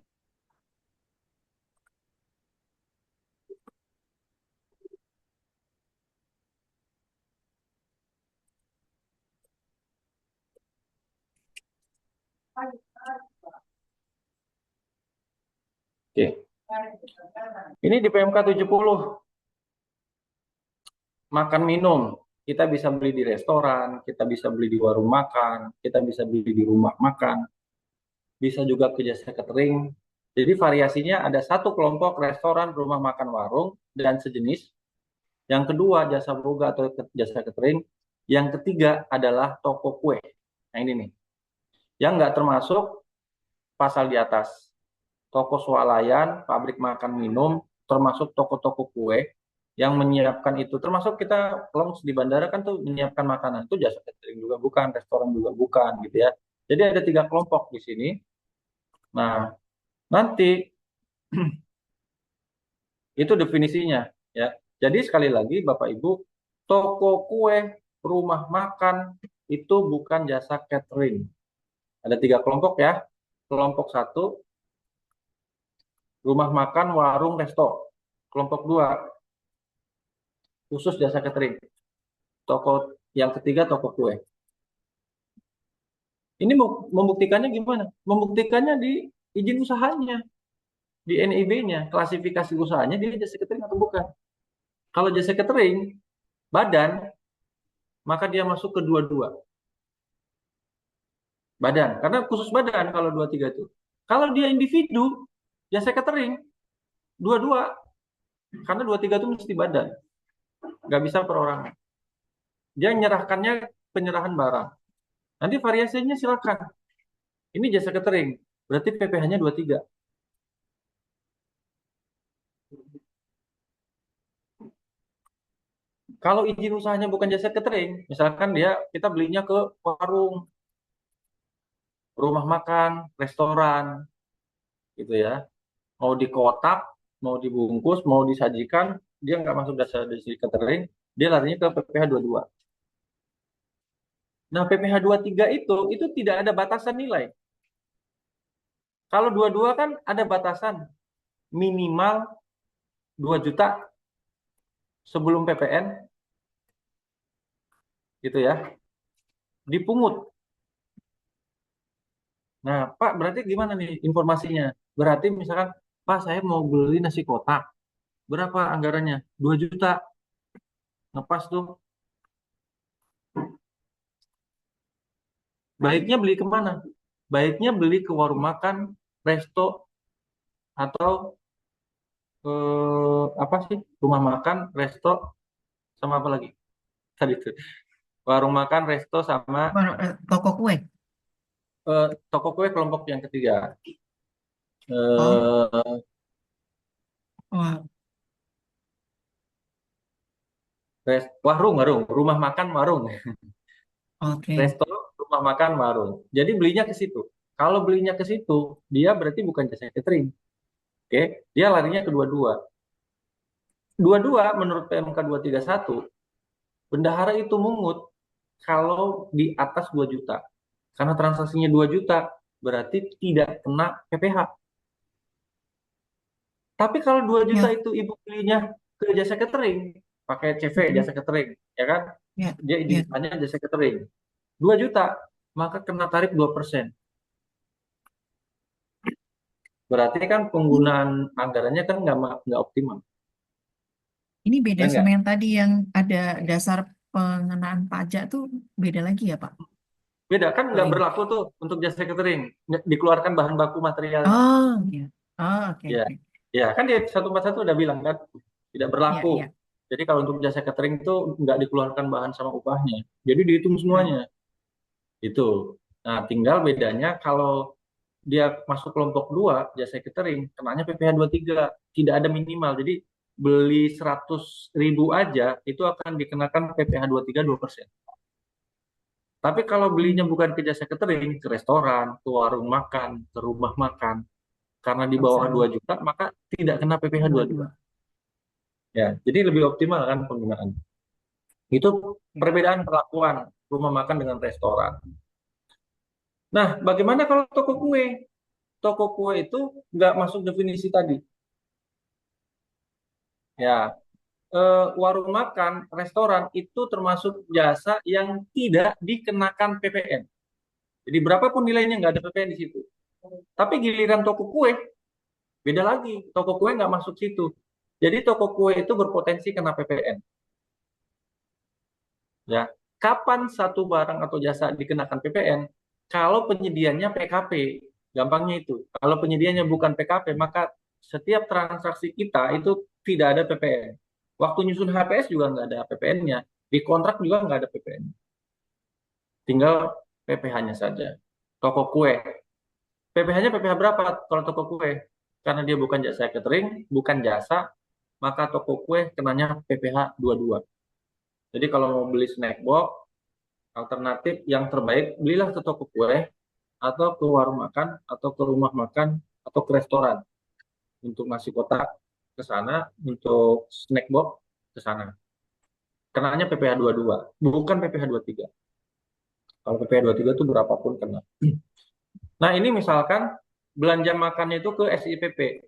Oke. Ini di PMK 70, makan minum. Kita bisa beli di restoran, kita bisa beli di warung makan, kita bisa beli di rumah makan, bisa juga ke jasa catering. Jadi variasinya ada satu kelompok restoran, rumah makan, warung, dan sejenis. Yang kedua jasa boga atau jasa catering. Yang ketiga adalah toko kue. Nah ini nih, yang nggak termasuk pasal di atas. Toko swalayan, pabrik makan minum, termasuk toko-toko kue yang menyiapkan itu. Termasuk kita lounge di bandara kan tuh menyiapkan makanan. Itu jasa catering juga bukan, restoran juga bukan gitu ya. Jadi ada tiga kelompok di sini. Nah, nanti itu definisinya ya. Jadi sekali lagi Bapak Ibu, toko kue, rumah makan itu bukan jasa catering. Ada tiga kelompok ya. Kelompok satu, rumah makan, warung, resto. Kelompok dua, khusus jasa catering. Toko yang ketiga, toko kue. Ini membuktikannya gimana? Membuktikannya di izin usahanya, di NIB-nya, klasifikasi usahanya dia jasa catering atau bukan. Kalau jasa catering, badan, maka dia masuk ke dua-dua. Badan, karena khusus badan kalau dua tiga itu. Kalau dia individu, jasa catering, dua-dua. Karena dua tiga itu mesti badan, nggak bisa perorangan. Dia menyerahkannya penyerahan barang. Nanti variasinya silakan. Ini jasa catering, berarti PPh-nya 23. Kalau izin usahanya bukan jasa catering, misalkan kita belinya ke warung, rumah makan, restoran, gitu ya. Mau di kotak, mau dibungkus, mau disajikan, dia nggak masuk jasa catering, dia larinya ke PPh 22. Nah, PPh 23 itu tidak ada batasan nilai. Kalau 22 kan ada batasan minimal 2 juta sebelum PPN, gitu ya, dipungut. Nah, Pak, berarti gimana nih informasinya? Berarti misalkan, Pak, saya mau beli nasi kotak. Berapa anggarannya? 2 juta. Ngepas tuh. Baiknya beli kemana? Baiknya beli ke warung makan, resto, atau apa sih? Rumah makan, resto, sama apa lagi? Tadi itu. Warung makan, resto, sama Toko kue. toko kue kelompok yang ketiga. Oh, Eh, oh, warung, warung, rumah makan, warung. oke. Resto, rumah makan, warung. Jadi belinya ke situ. Kalau belinya ke situ, dia berarti bukan jasa catering. Oke, dia larinya ke 22. 22 menurut PMK 231, bendahara itu mungut kalau di atas 2 juta. Karena transaksinya 2 juta, berarti tidak kena PPh. Tapi kalau 2 juta Ya, itu ibu belinya ke jasa catering, pakai CV mm-mm. jasa catering, ya kan? Ya, Dia ya. didepannya jasa catering. 2 juta, maka kena tarif 2%. Berarti kan Ini, penggunaan anggarannya kan nggak optimal. ini beda Ya sama nggak? yang tadi yang ada dasar pengenaan pajak tuh beda lagi ya, Pak? Beda kan Kalau nggak ini. berlaku tuh untuk jasa catering. Dikeluarkan bahan baku materialnya. Oh, ya. Oh, oke, Ya, oke. ya kan di 141 udah bilang kan tidak Ya, berlaku. ya. Jadi kalau untuk jasa catering itu nggak dikeluarkan bahan sama upahnya. Jadi dihitung Hmm. semuanya. Itu. Nah, tinggal bedanya kalau dia masuk kelompok 2 jasa catering, kenanya PPh 23. Tidak ada minimal. Jadi beli 100.000 aja itu akan dikenakan PPh 23 2%. Tapi kalau belinya Hmm. bukan ke jasa catering, ke restoran, ke warung makan, ke rumah makan, karena di Nggak bawah usah 2 juta, maka tidak kena PPh 22. dua-dua. Ya, jadi lebih optimal kan penggunaan. Itu Ya. perbedaan perlakuan rumah makan dengan restoran. Nah, bagaimana kalau toko kue? Toko kue itu nggak masuk definisi tadi. Ya, warung makan, restoran itu termasuk jasa yang tidak dikenakan PPN. Jadi berapapun nilainya nggak ada PPN di situ. Tapi giliran toko kue beda lagi. Toko kue nggak masuk situ. Jadi toko kue itu berpotensi kena PPN. Ya, kapan satu barang atau jasa dikenakan PPN? Kalau penyediaannya PKP, gampangnya itu. Kalau penyediaannya bukan PKP, maka setiap transaksi kita itu tidak ada PPN. Waktu nyusun HPS juga nggak ada PPN-nya. Di kontrak juga nggak ada PPN. Tinggal PPh-nya saja. Toko kue. PPh-nya PPh berapa kalau toko kue? Karena dia bukan jasa catering, bukan jasa, maka toko kue kenanya PPh 22. Jadi kalau mau beli snack box, alternatif yang terbaik, belilah ke toko kue, atau ke warung makan, atau ke rumah makan, atau ke restoran. Untuk nasi kotak ke sana, untuk snack box ke sana. Kenanya PPh 22, bukan PPh 23. Kalau PPh 23 itu berapapun kena. Nah ini misalkan belanja makannya itu ke SIPP.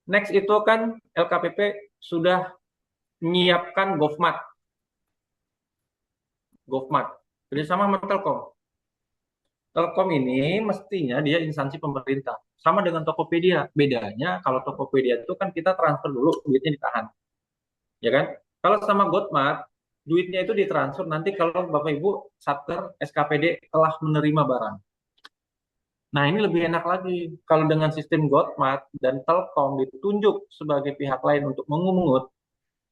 Next itu kan LKPP sudah menyiapkan GoFmart. GoFmart. Kerjasama sama Telkom. Telkom ini mestinya dia instansi pemerintah. Sama dengan Tokopedia. Bedanya kalau Tokopedia itu kan kita transfer dulu, duitnya ditahan. Ya kan? Kalau sama GoFmart, duitnya itu ditransfer nanti kalau Bapak Ibu Satker SKPD telah menerima barang. Nah, ini lebih enak lagi. Kalau dengan sistem GoFmart dan Telkom ditunjuk sebagai pihak lain untuk mengumungut,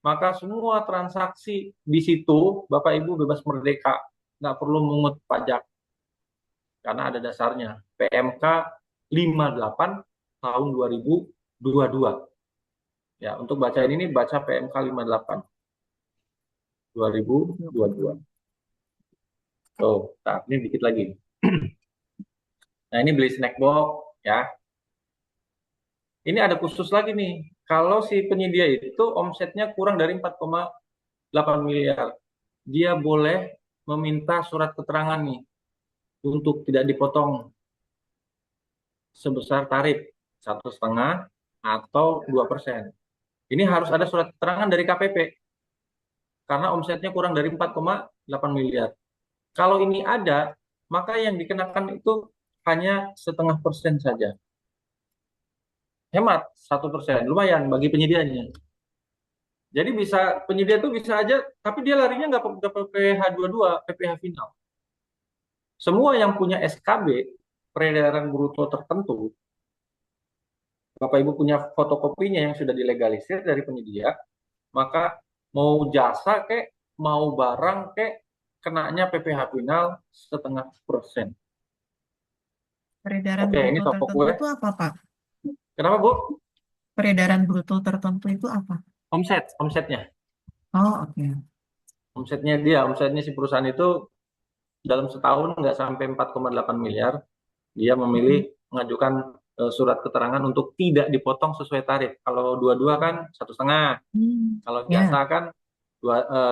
maka semua transaksi di situ Bapak Ibu bebas merdeka. Nggak perlu mengut pajak. Karena ada dasarnya. PMK 58 tahun 2022. Ya, untuk bacain ini baca PMK 58 2022. Tuh, nah, ini dikit lagi. Nah, ini beli snack box ya. Ini ada khusus lagi nih. Kalau si penyedia itu omsetnya kurang dari 4,8 miliar, dia boleh meminta surat keterangan nih untuk tidak dipotong sebesar tarif 1,5 atau 2%. Ini harus ada surat keterangan dari KPP karena omsetnya kurang dari 4,8 miliar. Kalau ini ada, maka yang dikenakan itu hanya 0,5% saja. Hemat 1%, lumayan bagi penyedianya. Jadi bisa penyedia itu bisa aja, tapi dia larinya nggak ke PPh 22, PPh final. Semua yang punya SKB, peredaran bruto tertentu, Bapak Ibu punya fotokopinya yang sudah dilegalisir dari penyedia, maka mau jasa kek, mau barang kek, kenanya PPh final 0,5%. Peredaran Oke, ini bruto toko tertentu kue. itu apa, Pak? Kenapa Bu? Peredaran bruto tertentu itu apa? Omsetnya. Oh, oke. Omsetnya si perusahaan itu dalam setahun nggak sampai 4,8 miliar, dia memilih Mm-mm. mengajukan surat keterangan untuk tidak dipotong sesuai tarif. Kalau dua-dua kan 1,5. Kalau jasa Ya. kan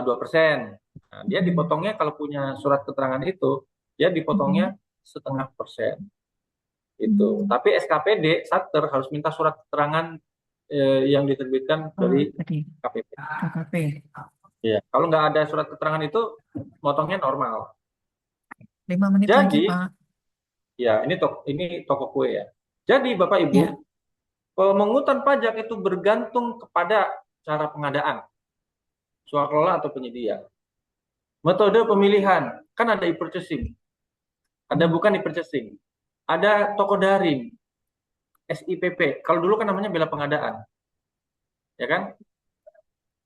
2%. Nah, dia Hmm. dipotongnya kalau punya surat keterangan itu, dia dipotongnya Hmm. 0,5%. Itu. Hmm. Tapi SKPD, Satker harus minta surat keterangan yang diterbitkan Oh, dari tadi KPP. KKP. Ya, kalau nggak ada surat keterangan itu, motongnya normal. 5 menit lagi, Jadi, Pak. ya ini toko kue ya. Jadi Bapak Ibu, Ya. pemungutan pajak itu bergantung kepada cara pengadaan, swaklola atau penyedia. Metode pemilihan, kan ada e-purchasing, ada Hmm. bukan e-purchasing, ada toko daring, SIPP. Kalau dulu kan namanya bela pengadaan, ya kan?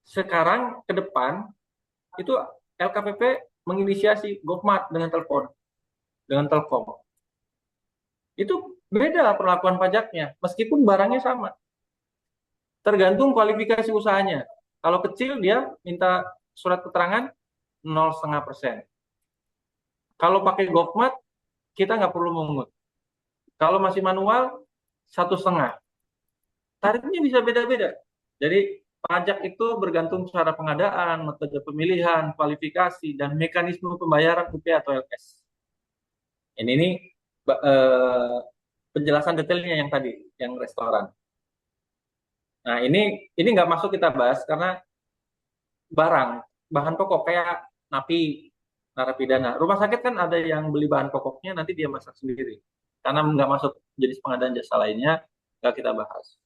Sekarang ke depan itu LKPP menginisiasi GoFmart dengan telepon, dengan Telkom. Itu beda perlakuan pajaknya, meskipun barangnya sama. Tergantung kualifikasi usahanya. Kalau kecil dia minta surat keterangan 0,5%. Kalau pakai GoFmart kita nggak perlu mengungut. Kalau masih manual 1,5. Tarifnya bisa beda-beda. Jadi pajak itu bergantung cara pengadaan, metode pemilihan, kualifikasi, dan mekanisme pembayaran UP atau LS. Ini eh, penjelasan detailnya yang tadi, yang restoran. Nah ini nggak masuk kita bahas karena barang, bahan pokok kayak napi, narapidana. Rumah sakit kan ada yang beli bahan pokoknya, nanti dia masak sendiri. Karena nggak masuk jenis pengadaan jasa lainnya, nggak kita bahas.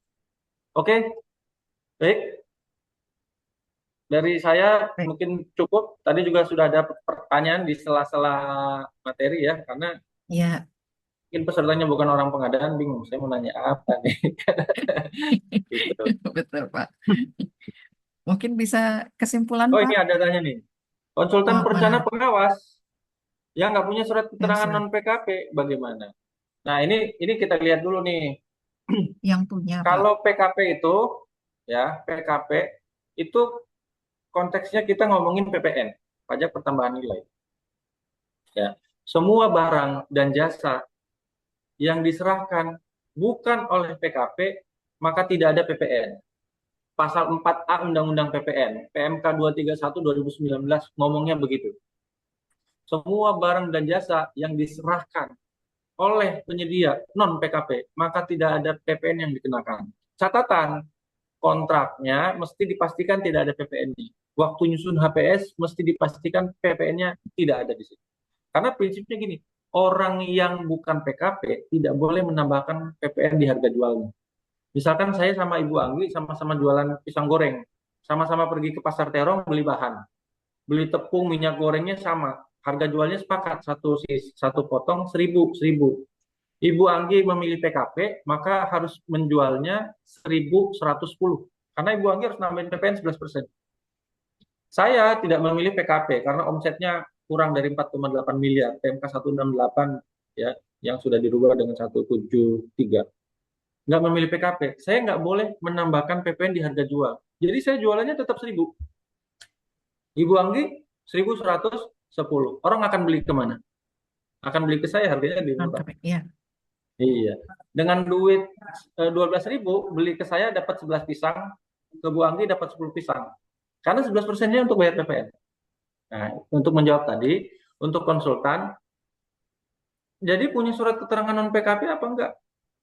Oke, baik. Dari saya Baik. mungkin cukup. Tadi juga sudah ada pertanyaan di sela-sela materi ya, karena Ya. mungkin pesertanya bukan orang pengadaan, bingung. Saya mau nanya apa nih? Gitu. Betul, Pak. Mungkin bisa kesimpulan, Oh ini Pak. ada tanya nih. Konsultan Oh, perencana mana pengawas yang nggak punya surat yang keterangan surat non PKP bagaimana? Nah ini kita lihat dulu nih. yang punya, Pak? Kalau PKP itu ya PKP itu konteksnya kita ngomongin PPN, pajak pertambahan nilai. Ya, semua barang dan jasa yang diserahkan bukan oleh PKP maka tidak ada PPN. Pasal 4A Undang-Undang PPN, PMK 231 2019 ngomongnya begitu. Semua barang dan jasa yang diserahkan oleh penyedia non PKP maka tidak ada PPN yang dikenakan. Catatan, kontraknya mesti dipastikan tidak ada PPN-nya. Waktu nyusun HPS mesti dipastikan PPN-nya tidak ada di situ. Karena prinsipnya gini, orang yang bukan PKP tidak boleh menambahkan PPN di harga jualnya. Misalkan saya sama Ibu Anggi sama-sama jualan pisang goreng, sama-sama pergi ke pasar terong beli bahan, beli tepung, minyak gorengnya sama, harga jualnya sepakat satu potong 1.000. Ibu Anggi memilih PKP, maka harus menjualnya 1.110. Karena Ibu Anggi harus nambahin PPN 11%. Saya tidak memilih PKP karena omsetnya kurang dari 4,8 miliar, PMK 168 ya, yang sudah dirubah dengan 173. Nggak memilih PKP, saya nggak boleh menambahkan PPN di harga jual. Jadi saya jualannya tetap 1.000. Ibu Anggi 1.110. Orang akan beli kemana? Akan beli ke saya, harganya lebih Non murah. KP. Ya. Iya. Dengan duit 12.000 beli ke saya dapat 11 pisang, ke Bu Anggi dapat 10 pisang. Karena 11%-nya untuk bayar PPN. Nah, untuk menjawab tadi, untuk konsultan, jadi punya surat keterangan non PKP apa enggak?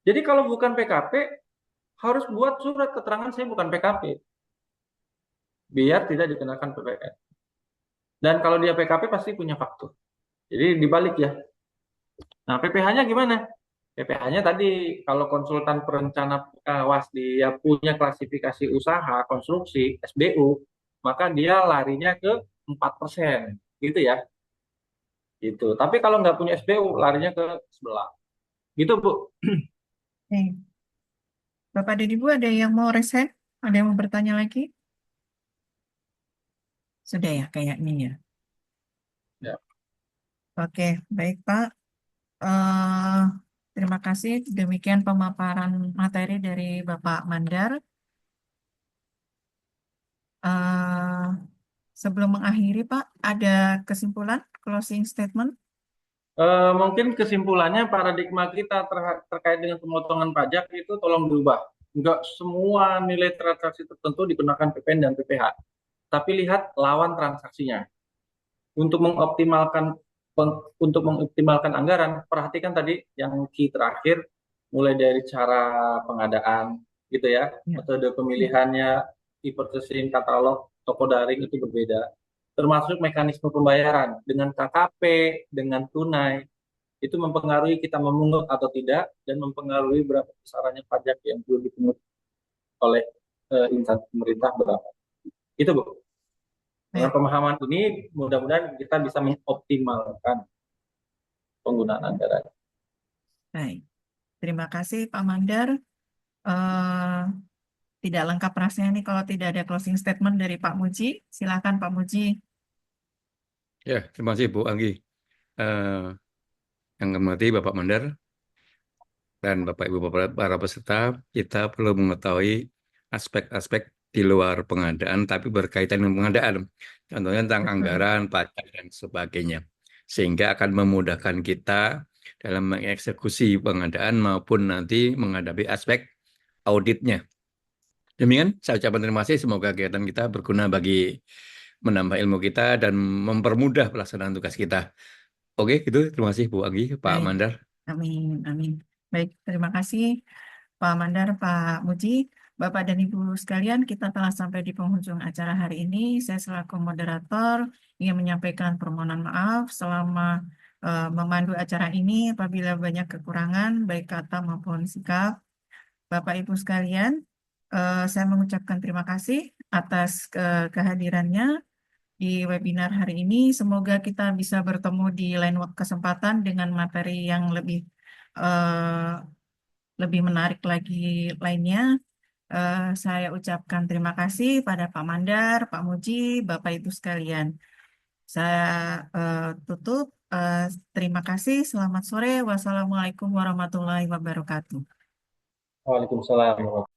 Jadi kalau bukan PKP, harus buat surat keterangan saya bukan PKP, biar tidak dikenakan PPN. Dan kalau dia PKP pasti punya faktur. Jadi dibalik ya. Nah, PPh-nya gimana? PPh-nya tadi kalau konsultan perencana pengawas dia punya klasifikasi usaha konstruksi SBU, maka dia larinya ke 4%, gitu ya. Gitu. Tapi kalau nggak punya SBU, larinya ke sebelah. Gitu, Bu. Oke. Bapak dan Ibu ada yang mau resign? Ada yang mau bertanya lagi? Sudah ya, kayaknya ya. Ya. Oke, baik Pak. eh Terima kasih. Demikian pemaparan materi dari Bapak Mandar. eh Sebelum mengakhiri, Pak, ada kesimpulan, closing statement? Mungkin kesimpulannya paradigma kita terkait dengan pemotongan pajak itu tolong berubah. Enggak semua nilai transaksi tertentu dikenakan PPN dan PPh, tapi lihat lawan transaksinya. Untuk mengoptimalkan anggaran, perhatikan tadi yang key terakhir, mulai dari cara pengadaan, gitu ya, Ya. metode pemilihannya, e-purchasing, katalog, toko daring itu berbeda. Termasuk mekanisme pembayaran dengan KKP, dengan tunai, itu mempengaruhi kita memungut atau tidak, dan mempengaruhi berapa besarannya pajak yang perlu dipungut oleh instansi pemerintah berapa. Itu Bu. Dengan Baik, pemahaman ini, mudah-mudahan kita bisa mengoptimalkan penggunaan anggaran. baik. Terima kasih Pak Mandar. Eh, Tidak lengkap rasanya nih kalau tidak ada closing statement dari Pak Muji. Silakan Pak Muji. Ya, terima kasih Bu Anggi. Eh, yang kami hormati Bapak Mandar dan Bapak Ibu para peserta, kita perlu mengetahui aspek-aspek di luar pengadaan, tapi berkaitan dengan pengadaan. Contohnya tentang Betul. anggaran, pajak, dan sebagainya. Sehingga akan memudahkan kita dalam mengeksekusi pengadaan maupun nanti menghadapi aspek auditnya. Demikian, saya ucapkan terima kasih. Semoga kegiatan kita berguna bagi menambah ilmu kita dan mempermudah pelaksanaan tugas kita. Oke, gitu. Terima kasih Bu Anggi, Pak Baik. Mandar. Amin. Amin. Baik, terima kasih Pak Mandar, Pak Muji. Bapak dan Ibu sekalian, kita telah sampai di penghujung acara hari ini. Saya selaku moderator ingin menyampaikan permohonan maaf selama memandu acara ini apabila banyak kekurangan, baik kata maupun sikap. Bapak Ibu sekalian, saya mengucapkan terima kasih atas kehadirannya di webinar hari ini. Semoga kita bisa bertemu di lain kesempatan dengan materi yang lebih menarik lagi lainnya. Saya ucapkan terima kasih pada Pak Mandar, Pak Muji, Bapak Ibu sekalian. Saya tutup. Terima kasih. Selamat sore. Wassalamualaikum warahmatullahi wabarakatuh. Waalaikumsalam.